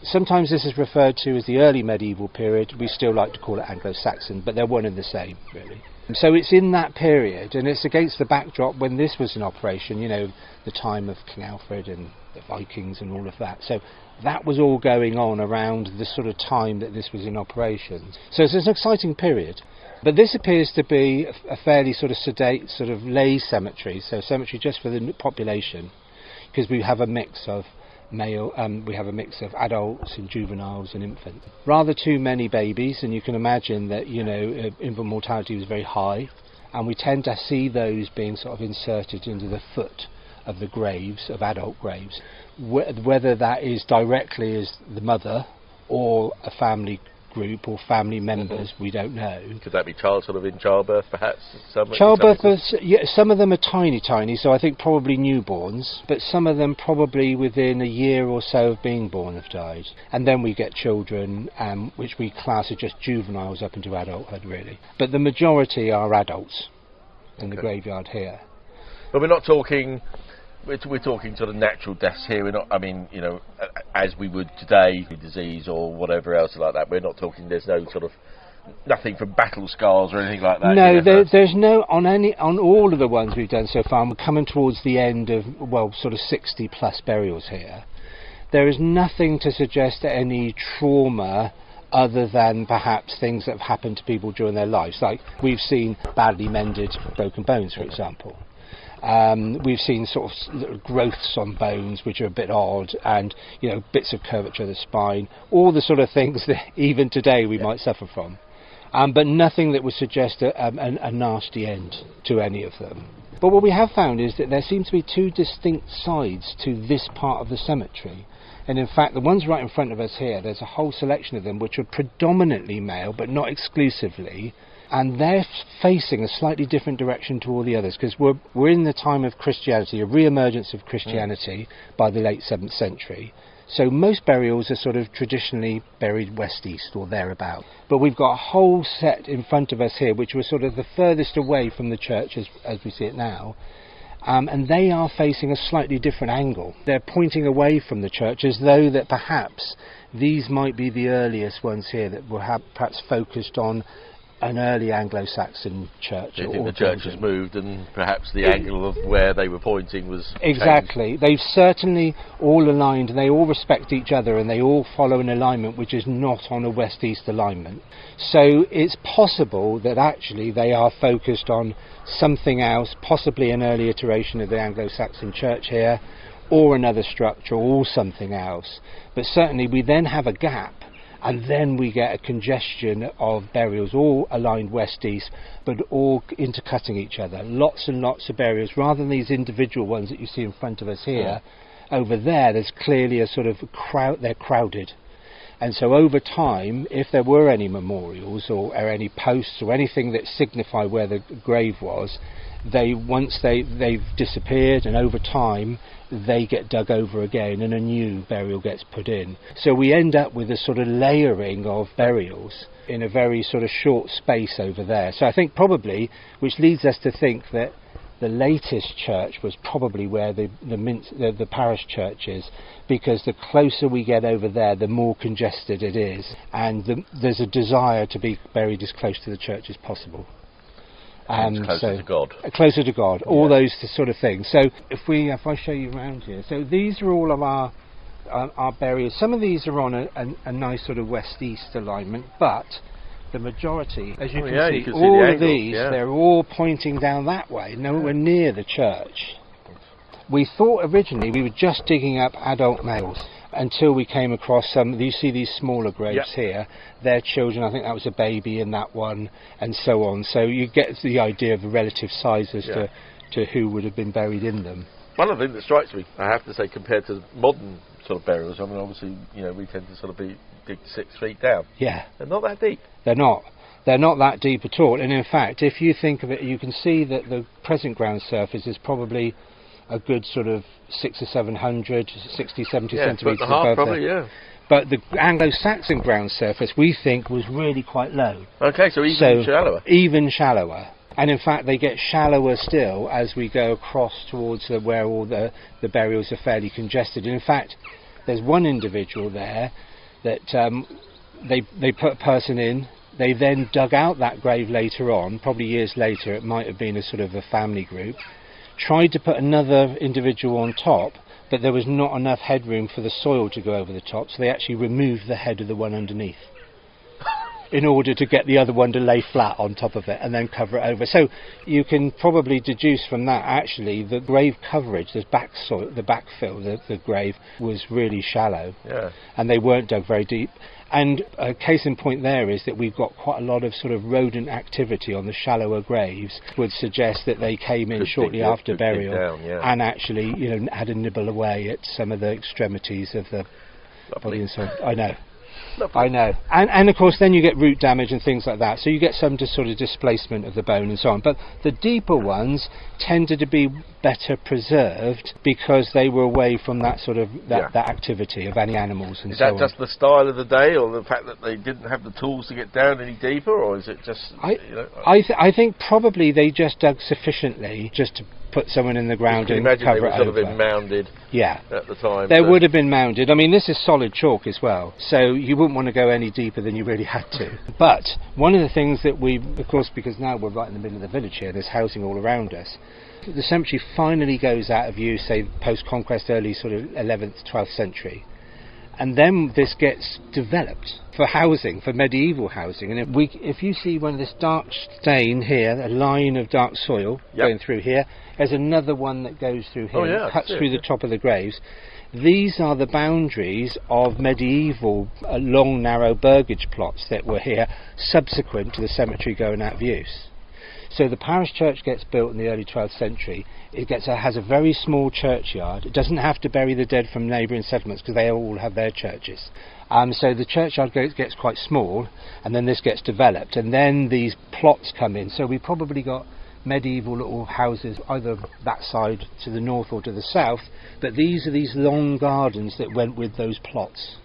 Sometimes this is referred to as the early medieval period. We still like to call it Anglo-Saxon, but they're one and the same, really. So it's in that period, and it's against the backdrop when this was in operation, you know, the time of King Alfred and the Vikings and all of that. So that was all going on around the sort of time that this was in operation. So it's an exciting period. But this appears to be a fairly sort of sedate, sort of lay cemetery, so cemetery just for the population, because we have a mix of we have a mix of adults and juveniles and infants. Rather too many babies, and you can imagine that, you know, infant mortality was very high, and we tend to see those being sort of inserted into the foot of the graves, of adult graves, whether that is directly as the mother or a family group or family members, we don't know. Could that be child sort of in childbirth, perhaps? Childbirth, yeah, some of them are tiny, so I think probably newborns, but some of them probably within a year or so of being born have died. And then we get children, which we class as just juveniles up into adulthood, really. But the majority are adults in the graveyard here. But we're not talking... We're talking sort of natural deaths here. We're not, I mean, you know, as we would today, disease or whatever else like that. We're not talking, there's no sort of, nothing from battle scars or anything like that. No, there's no, on all of the ones we've done so far, and we're coming towards the end of, well, sort of 60 plus burials here. There is nothing to suggest any trauma other than perhaps things that have happened to people during their lives. Like, we've seen badly mended broken bones, for example. We've seen sort of growths on bones which are a bit odd, and, you know, bits of curvature of the spine, all the sort of things that even today we might suffer from, but nothing that would suggest a nasty end to any of them. But what we have found is that there seem to be two distinct sides to this part of the cemetery, and in fact the ones right in front of us here, there's a whole selection of them which are predominantly male but not exclusively, and they're facing a slightly different direction to all the others, because we're in the time of Christianity, a re-emergence of Christianity by the late 7th century. So most burials are sort of traditionally buried west-east or thereabout. But we've got a whole set in front of us here which were sort of the furthest away from the church as we see it now. And they are facing a slightly different angle. They're pointing away from the church as though that perhaps these might be the earliest ones here that were perhaps focused on an early Anglo-Saxon church. Do you think the church has moved and perhaps the angle of where they were pointing was exactly changed? They've certainly all aligned, and they all respect each other, and they all follow an alignment which is not on a west-east alignment. So it's possible that actually they are focused on something else, possibly an early iteration of the Anglo-Saxon church here, or another structure, or something else. But certainly we then have a gap, and then we get a congestion of burials, all aligned west-east, but all intercutting each other. Lots and lots of burials, rather than these individual ones that you see in front of us here. Over there's clearly a sort of they're crowded. And so over time, if there were any memorials or any posts or anything that signify where the grave was, once they've disappeared, and over time they get dug over again and a new burial gets put in. So we end up with a sort of layering of burials in a very sort of short space over there. So I think probably, which leads us to think that the latest church was probably where the parish church is, because the closer we get over there, the more congested it is, and there's a desire to be buried as close to the church as possible. Closer to God. Closer to God, all those sort of things. So if I show you around here, so these are all of our burials. Some of these are on a nice sort of west-east alignment, but the majority, as you can see, all of these, they're all pointing down that way, nowhere near the church. We thought originally we were just digging up adult males, until we came across some. You see these smaller graves here, they're children. I think that was a baby in that one, and so on. So you get the idea of the relative size as to who would have been buried in them. One of the things that strikes me, I have to say, compared to modern sort of burials, I mean, obviously, you know, we tend to sort of dig 6 feet down. Yeah. They're not that deep. They're not. They're not that deep at all. And in fact, if you think of it, you can see that the present ground surface is probably a good sort of 600 or 700, 60, 70 centimetres above probably, But the Anglo-Saxon ground surface, we think, was really quite low. Okay, so shallower. Even shallower. And in fact, they get shallower still as we go across towards where all the burials are fairly congested. And in fact, there's one individual there that they put a person in. They then dug out that grave later on, probably years later. It might have been a sort of a family group. Tried to put another individual on top, but there was not enough headroom for the soil to go over the top, so they actually removed the head of the one underneath in order to get the other one to lay flat on top of it and then cover it over. So you can probably deduce from that actually the grave coverage, the backfill, the grave was really shallow, and they weren't dug very deep. And a case in point there is that we've got quite a lot of sort of rodent activity on the shallower graves, would suggest that they came in shortly after burial and actually, you know, had a nibble away at some of the extremities of the body and so on. I know. I know. And of course then you get root damage and things like that, so you get some sort of displacement of the bone and so on. But the deeper ones tended to be better preserved because they were away from that sort of that activity of any animals and so on. Is that just the style of the day, or the fact that they didn't have the tools to get down any deeper, or is it just... I think probably they just dug sufficiently just to put someone in the ground and cover it over. They would have been mounded at the time. There would have been mounded. I mean, this is solid chalk as well, so you wouldn't want to go any deeper than you really had to. But one of the things that we, of course, because now we're right in the middle of the village here, there's housing all around us, the cemetery finally goes out of use, say, post-conquest, early sort of 11th, 12th century. And then this gets developed for housing, for medieval housing. And if you see one of this dark stain here, a line of dark soil going through here, there's another one that goes through here, cuts through the top of the graves. These are the boundaries of medieval long, narrow burgage plots that were here subsequent to the cemetery going out of use. So the parish church gets built in the early 12th century. It has a very small churchyard. It doesn't have to bury the dead from neighbouring settlements because they all have their churches. So the churchyard gets quite small, and then this gets developed, and then these plots come in. So we probably got medieval little houses either that side to the north or to the south, but these are these long gardens that went with those plots,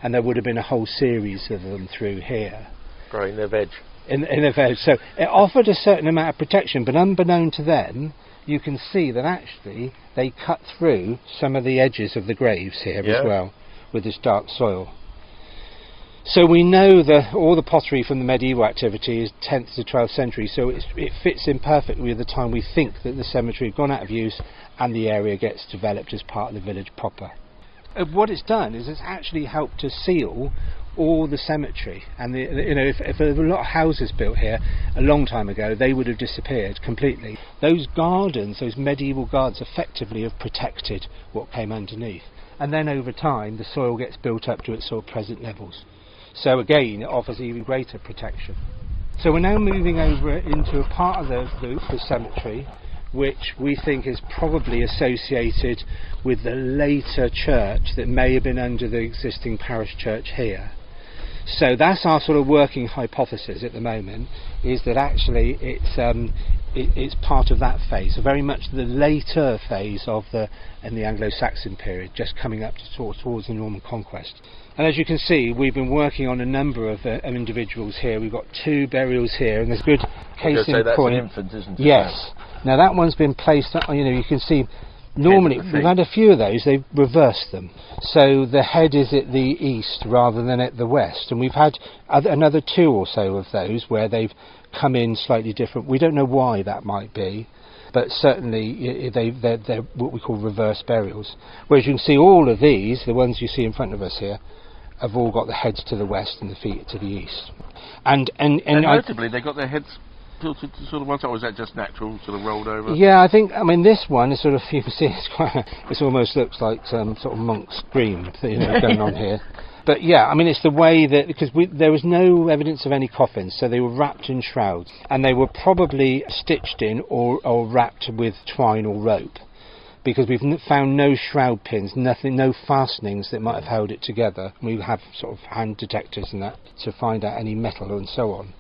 and there would have been a whole series of them through here. Growing their veg. In a veg. So it offered a certain amount of protection, but unbeknown to them, you can see that actually they cut through some of the edges of the graves here as well with this dark soil. So we know that all the pottery from the medieval activity is 10th to 12th century, so it fits in perfectly with the time we think that the cemetery had gone out of use and the area gets developed as part of the village proper. What it's done is it's actually helped to seal all the cemetery, and if there were a lot of houses built here a long time ago, they would have disappeared completely. Those gardens, those medieval gardens, effectively have protected what came underneath, and then over time the soil gets built up to its sort of present levels. So again, it offers even greater protection. So we're now moving over into a part of the cemetery which we think is probably associated with the later church that may have been under the existing parish church here. So that's our sort of working hypothesis at the moment, is that actually it's part of that phase, so very much the later phase in the Anglo-Saxon period, just coming up towards the Norman conquest. And as you can see, we've been working on a number of individuals here. We've got 2 burials here, and there's good case in point. That's an infant, isn't it? Yes. Now that one's been placed, you can see, normally we've had a few of those, they've reversed them. So the head is at the east rather than at the west, and we've had another 2 or so of those where they've come in slightly different. We don't know why that might be, but certainly they're what we call reverse burials. Whereas you can see all of these, the ones you see in front of us here, have all got the heads to the west and the feet to the east. And notably, they got their heads tilted to sort of one side, or was that just natural, sort of rolled over? Yeah, I mean this one is sort of, you can see it almost looks like some sort of monk's scream going on here. But yeah, I mean it's the way that, because there was no evidence of any coffins, so they were wrapped in shrouds, and they were probably stitched in or wrapped with twine or rope, because we've found no shroud pins, nothing, no fastenings that might have held it together. We have sort of hand detectors and that to find out any metal and so on.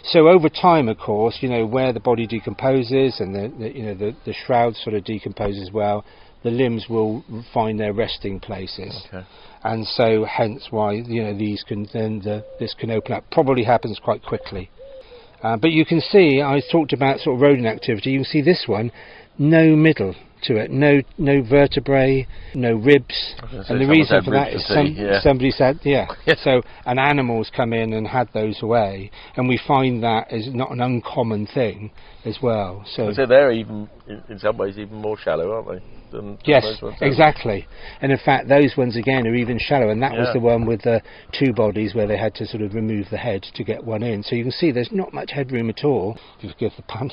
So over time, of course, where the body decomposes and the shroud sort of decomposes as well, the limbs will find their resting places. Okay. And so hence why this can open up. Probably happens quite quickly. But you can see, I talked about sort of rodent activity. You can see this one, no middle. to it. No vertebrae, no ribs. And the reason for that is somebody said, so an animal's come in and had those away, and we find that is not an uncommon thing as well. So they're even, in some ways, even more shallow, aren't they? Yes, exactly. And in fact, those ones again are even shallow, and that was the one with the two bodies where they had to sort of remove the head to get one in. So you can see there's not much headroom at all, if you forgive the pun.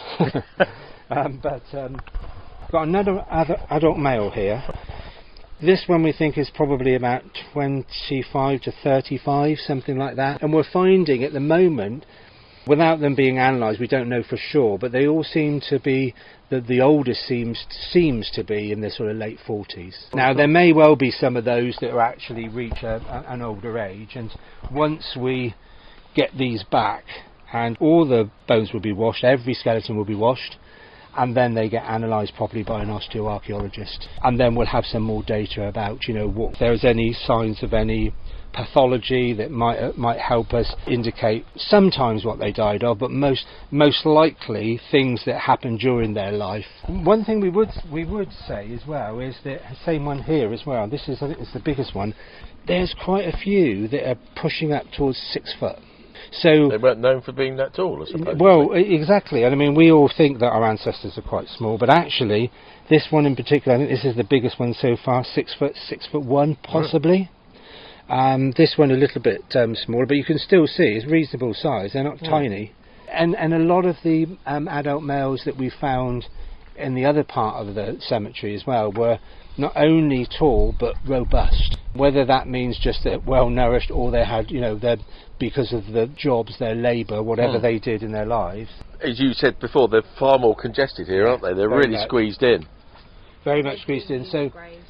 Got another adult male here. This one we think is probably about 25 to 35, something like that. And we're finding at the moment, without them being analysed, we don't know for sure, but they all seem to be, the oldest seems to be in the sort of late 40s. Now there may well be some of those that are actually reach an older age, and once we get these back, and all the bones will be washed, every skeleton will be washed, and then they get analysed properly by an osteoarchaeologist, and then we'll have some more data about, what, if there's any signs of any pathology that might help us indicate sometimes what they died of, but most likely things that happened during their life. One thing we would say as well is that same one here as well. This is, I think, it's the biggest one. There's quite a few that are pushing up towards 6 foot. So they weren't known for being that tall, I suppose. Well, exactly. And I mean, we all think that our ancestors are quite small, but actually, this one in particular, I think this is the biggest one so far, 6 foot, 6'1", possibly. This one a little bit smaller, but you can still see it's reasonable size. They're not tiny. And a lot of the adult males that we found in the other part of the cemetery as well were not only tall but robust. Whether that means just that well nourished, or they had, they're, because of the jobs, their labour, whatever they did in their lives. As you said before, they're far more congested here, aren't they? They're really squeezed in. Very much squeezed in. So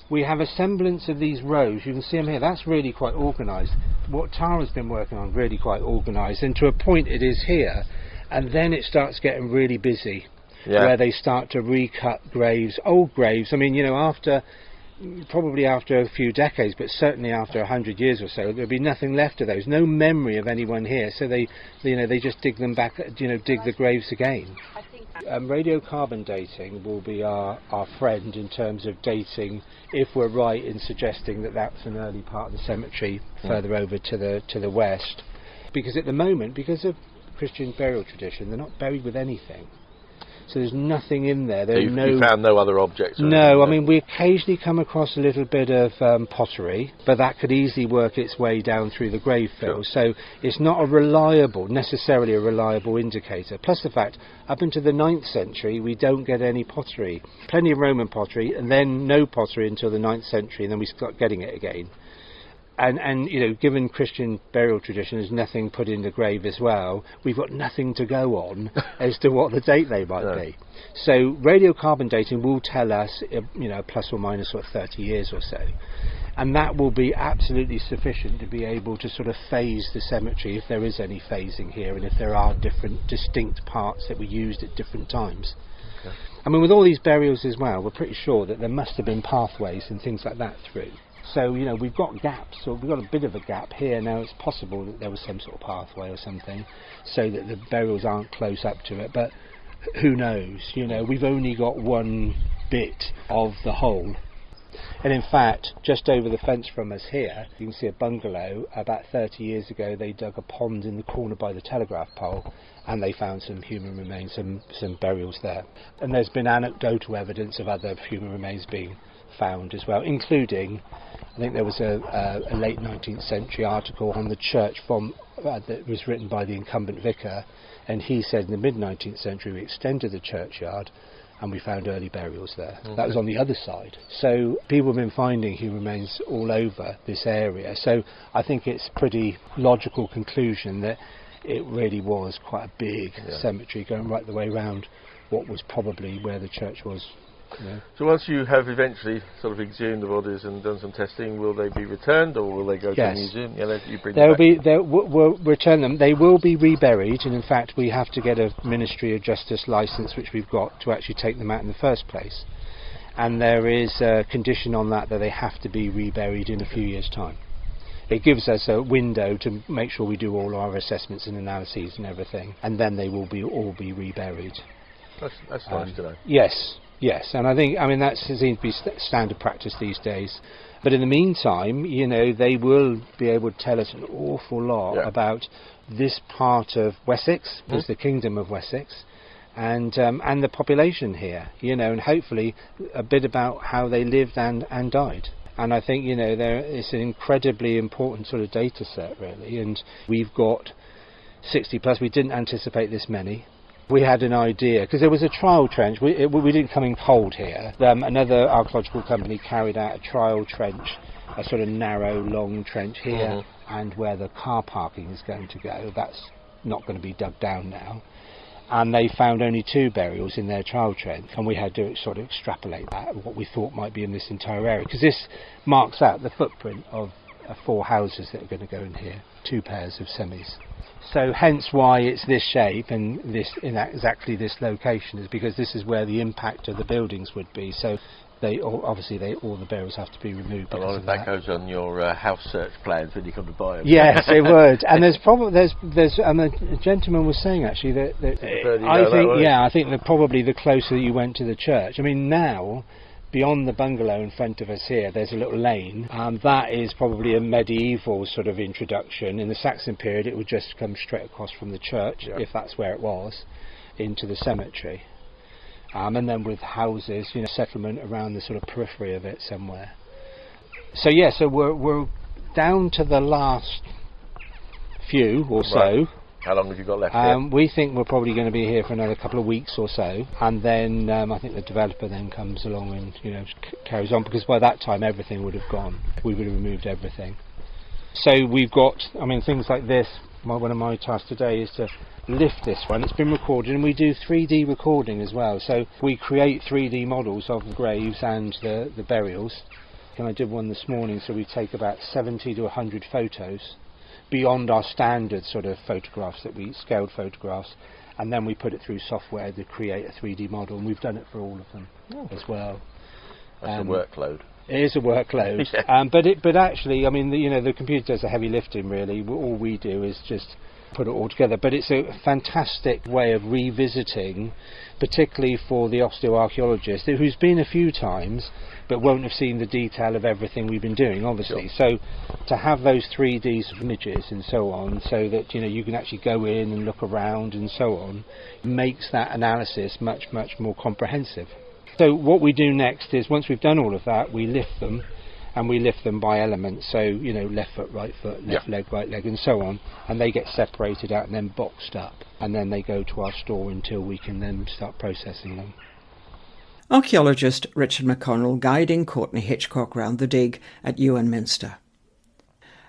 we have a semblance of these rows. You can see them here. That's really quite organised. What Tara's been working on, really quite organised. And to a point it is here. And then it starts getting really busy. Where they start to recut graves, old graves. I mean, probably after a few decades, but certainly after 100 years or so, there'll be nothing left of those. No memory of anyone here. So they just dig them back, dig the graves again. Radiocarbon dating will be our friend in terms of dating, if we're right in suggesting that that's an early part of the cemetery further over to the west. Because at the moment, because of Christian burial tradition, they're not buried with anything. So there's nothing in there. You found no other objects? No, I mean, we occasionally come across a little bit of pottery, but that could easily work its way down through the grave fill. So it's not necessarily a reliable indicator. Plus the fact, up into the 9th century, we don't get any pottery. Plenty of Roman pottery, and then no pottery until the 9th century, and then we start getting it again. And given Christian burial tradition, there's nothing put in the grave as well. We've got nothing to go on as to what the date they might be. So radiocarbon dating will tell us, plus or minus 30 years or so, and that will be absolutely sufficient to be able to sort of phase the cemetery if there is any phasing here, and if there are different distinct parts that were used at different times. Okay. I mean, with all these burials as well, we're pretty sure that there must have been pathways and things like that through. So, we've got gaps, or we've got a bit of a gap here. Now it's possible that there was some sort of pathway or something, so that the burials aren't close up to it, but who knows? We've only got one bit of the whole. And in fact, just over the fence from us here, you can see a bungalow. About 30 years ago, they dug a pond in the corner by the telegraph pole, and they found some human remains, some burials there. And there's been anecdotal evidence of other human remains being found as well, including, I think there was a late 19th century article on the church that was written by the incumbent vicar, and he said in the mid 19th century we extended the churchyard and we found early burials there. Okay. That was on the other side. So people have been finding human remains all over this area. So I think it's a pretty logical conclusion that it really was quite a big cemetery going right the way around what was probably where the church was. Yeah. So once you have eventually sort of exhumed the bodies and done some testing, will they be returned, or will they go to the museum? You bring them back? We'll return them. They will be reburied, and in fact we have to get a Ministry of Justice licence, which we've got, to actually take them out in the first place. And there is a condition on that they have to be reburied in a few years' time. It gives us a window to make sure we do all our assessments and analyses and everything, and then they will all be reburied. That's nice to know. Yes. Yes, and I mean, that seems to be standard practice these days. But in the meantime, they will be able to tell us an awful lot about this part of Wessex, there's the Kingdom of Wessex, and the population here, and hopefully a bit about how they lived and died. And I think, it's an incredibly important sort of data set, really, and we've got 60 plus. We didn't anticipate this many. We had an idea, because there was a trial trench. We didn't come in cold here. Another archaeological company carried out a trial trench, a sort of narrow, long trench here, and where the car parking is going to go. That's not going to be dug down now. And they found only 2 burials in their trial trench, and we had to sort of extrapolate that, what we thought might be in this entire area, because this marks out the footprint of 4 houses that are going to go in here, 2 pairs of semis. So hence why it's this shape and this in exactly this location, is because this is where the impact of the buildings would be. So all the burials have to be removed. A lot of that goes on your house search plans when you come to buy them. Yes, it would. And there's a gentleman was saying actually that I think that probably the closer you went to the church. I mean, now, beyond the bungalow in front of us here, there's a little lane, and that is probably a medieval sort of introduction. In the Saxon period, it would just come straight across from the church, if that's where it was, into the cemetery. And then with houses, settlement around the sort of periphery of it somewhere. So we're down to the last few or so. How long have you got left here? We think we're probably going to be here for another couple of weeks or so, and then I think the developer then comes along and carries on, because by that time everything would have gone. We would have removed everything. So we've got, things like this. One of my tasks today is to lift this one. It's been recorded, and we do 3D recording as well. So we create 3D models of the graves and the burials. And I did one this morning, so we take about 70 to 100 photos beyond our standard sort of photographs scaled photographs, and then we put it through software to create a 3D model, and we've done it for all of them as well. That's a workload. It is a workload, but actually, the computer does the heavy lifting really. All we do is just put it all together. But it's a fantastic way of revisiting, particularly for the osteoarchaeologist who's been a few times but won't have seen the detail of everything we've been doing, obviously. Sure. So to have those 3D images and so on, so that you can actually go in and look around and so on, makes that analysis much more comprehensive. So what we do next is, once we've done all of that, we lift them, and we lift them by elements. So, left foot, right foot, left leg, right leg, and so on. And they get separated out and then boxed up. And then they go to our store until we can then start processing them. Archaeologist Richard McConnell guiding Courtney Hitchcock round the dig at Ewan Minster.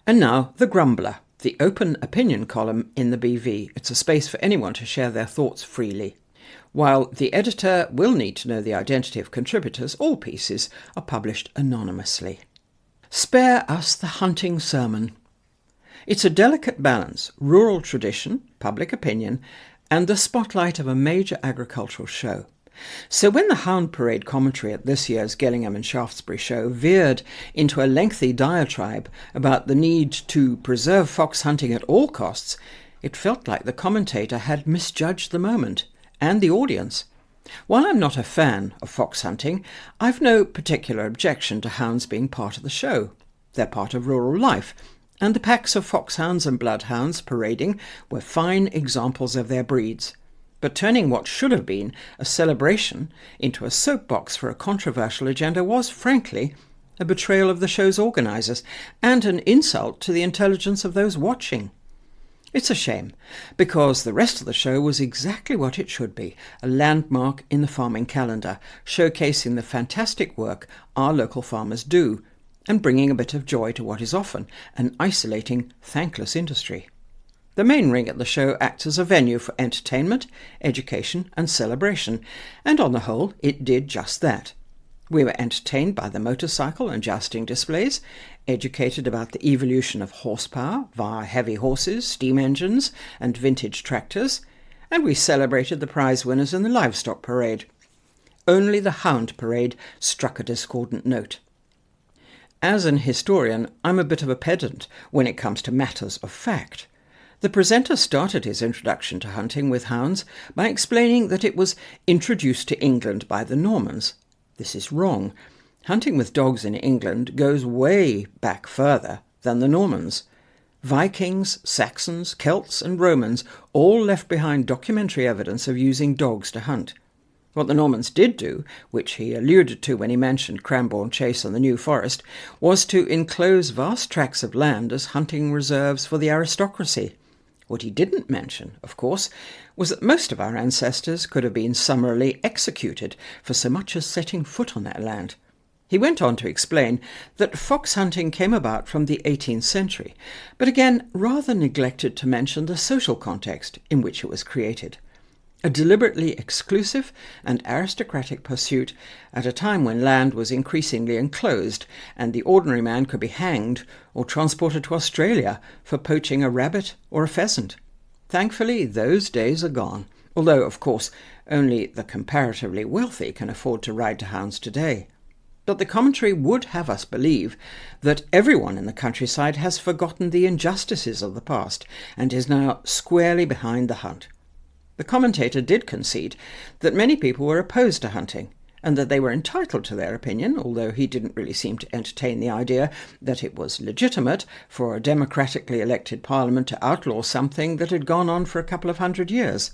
And now, The Grumbler, the open opinion column in the BV. It's a space for anyone to share their thoughts freely. While the editor will need to know the identity of contributors, all pieces are published anonymously. Spare us the hunting sermon. It's a delicate balance, rural tradition, public opinion, and the spotlight of a major agricultural show. So when the Hound Parade commentary at this year's Gillingham and Shaftesbury show veered into a lengthy diatribe about the need to preserve fox hunting at all costs, it felt like the commentator had misjudged the moment and the audience. While I'm not a fan of fox hunting, I've no particular objection to hounds being part of the show. They're part of rural life, and the packs of foxhounds and bloodhounds parading were fine examples of their breeds. But turning what should have been a celebration into a soapbox for a controversial agenda was, frankly, a betrayal of the show's organisers and an insult to the intelligence of those watching. It's a shame, because the rest of the show was exactly what it should be, a landmark in the farming calendar, showcasing the fantastic work our local farmers do, and bringing a bit of joy to what is often an isolating, thankless industry. The main ring at the show acts as a venue for entertainment, education and celebration, and on the whole it did just that. We were entertained by the motorcycle and jousting displays, educated about the evolution of horsepower via heavy horses, steam engines and vintage tractors, and we celebrated the prize winners in the livestock parade. Only the Hound Parade struck a discordant note. As an historian, I'm a bit of a pedant when it comes to matters of fact. The presenter started his introduction to hunting with hounds by explaining that it was introduced to England by the Normans. This is wrong. Hunting with dogs in England goes way back further than the Normans. Vikings, Saxons, Celts and Romans all left behind documentary evidence of using dogs to hunt. What the Normans did do, which he alluded to when he mentioned Cranbourne Chase and the New Forest, was to enclose vast tracts of land as hunting reserves for the aristocracy. What he didn't mention, of course, was that most of our ancestors could have been summarily executed for so much as setting foot on that land. He went on to explain that fox hunting came about from the 18th century, but again rather neglected to mention the social context in which it was created. A deliberately exclusive and aristocratic pursuit at a time when land was increasingly enclosed and the ordinary man could be hanged or transported to Australia for poaching a rabbit or a pheasant. Thankfully, those days are gone, although, of course, only the comparatively wealthy can afford to ride to hounds today. But the commentary would have us believe that everyone in the countryside has forgotten the injustices of the past and is now squarely behind the hunt. The commentator did concede that many people were opposed to hunting, and that they were entitled to their opinion, although he didn't really seem to entertain the idea that it was legitimate for a democratically elected parliament to outlaw something that had gone on for a couple of 100 years.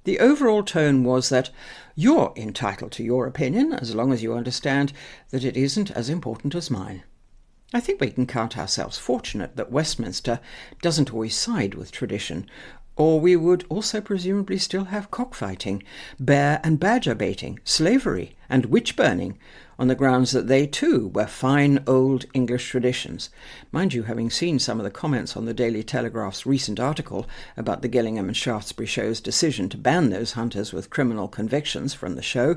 The overall tone was that you're entitled to your opinion as long as you understand that it isn't as important as mine. I think we can count ourselves fortunate that Westminster doesn't always side with tradition, or we would also presumably still have cockfighting, bear and badger baiting, slavery and witch-burning, on the grounds that they too were fine old English traditions. Mind you, having seen some of the comments on the Daily Telegraph's recent article about the Gillingham and Shaftesbury show's decision to ban those hunters with criminal convictions from the show,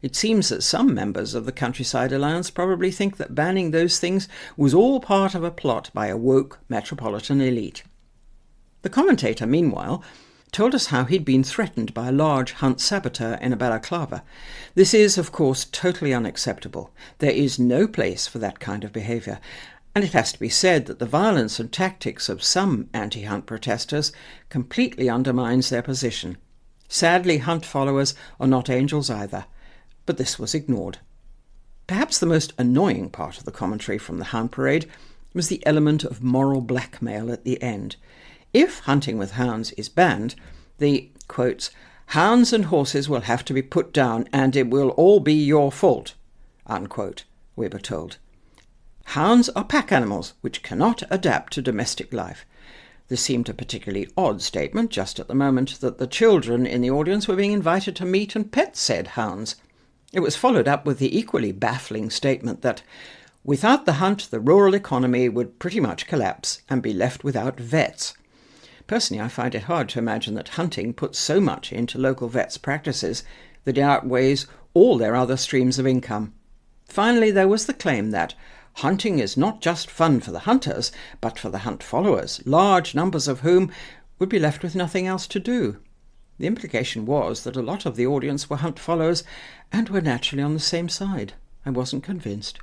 it seems that some members of the Countryside Alliance probably think that banning those things was all part of a plot by a woke metropolitan elite. The commentator, meanwhile, told us how he'd been threatened by a large hunt saboteur in a balaclava. This is, of course, totally unacceptable. There is no place for that kind of behaviour, and it has to be said that the violence and tactics of some anti-hunt protesters completely undermines their position. Sadly, hunt followers are not angels either, but this was ignored. Perhaps the most annoying part of the commentary from the hound parade was the element of moral blackmail at the end. If hunting with hounds is banned, the, quotes, hounds and horses will have to be put down and it will all be your fault, unquote, we were told. Hounds are pack animals which cannot adapt to domestic life. This seemed a particularly odd statement just at the moment that the children in the audience were being invited to meet and pet said hounds. It was followed up with the equally baffling statement that without the hunt, the rural economy would pretty much collapse and be left without vets. Personally, I find it hard to imagine that hunting puts so much into local vets' practices that it outweighs all their other streams of income. Finally, there was the claim that hunting is not just fun for the hunters, but for the hunt followers, large numbers of whom would be left with nothing else to do. The implication was that a lot of the audience were hunt followers and were naturally on the same side. I wasn't convinced.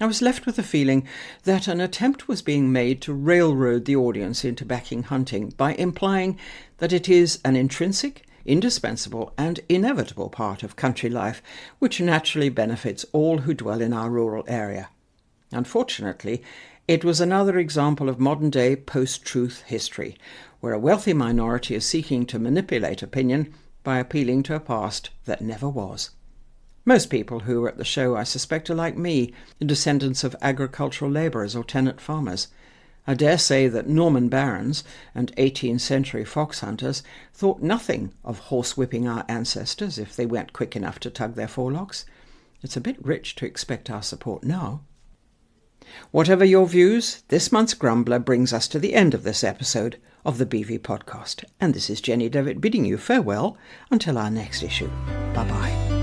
I was left with the feeling that an attempt was being made to railroad the audience into backing hunting by implying that it is an intrinsic, indispensable and inevitable part of country life which naturally benefits all who dwell in our rural area. Unfortunately, it was another example of modern-day post-truth history, where a wealthy minority is seeking to manipulate opinion by appealing to a past that never was. Most people who were at the show, I suspect, are like me, the descendants of agricultural labourers or tenant farmers. I dare say that Norman barons and 18th century fox hunters thought nothing of horsewhipping our ancestors if they went quick enough to tug their forelocks. It's a bit rich to expect our support now. Whatever your views, this month's Grumbler brings us to the end of this episode of the BV Podcast. And this is Jenny Devitt bidding you farewell until our next issue. Bye-bye.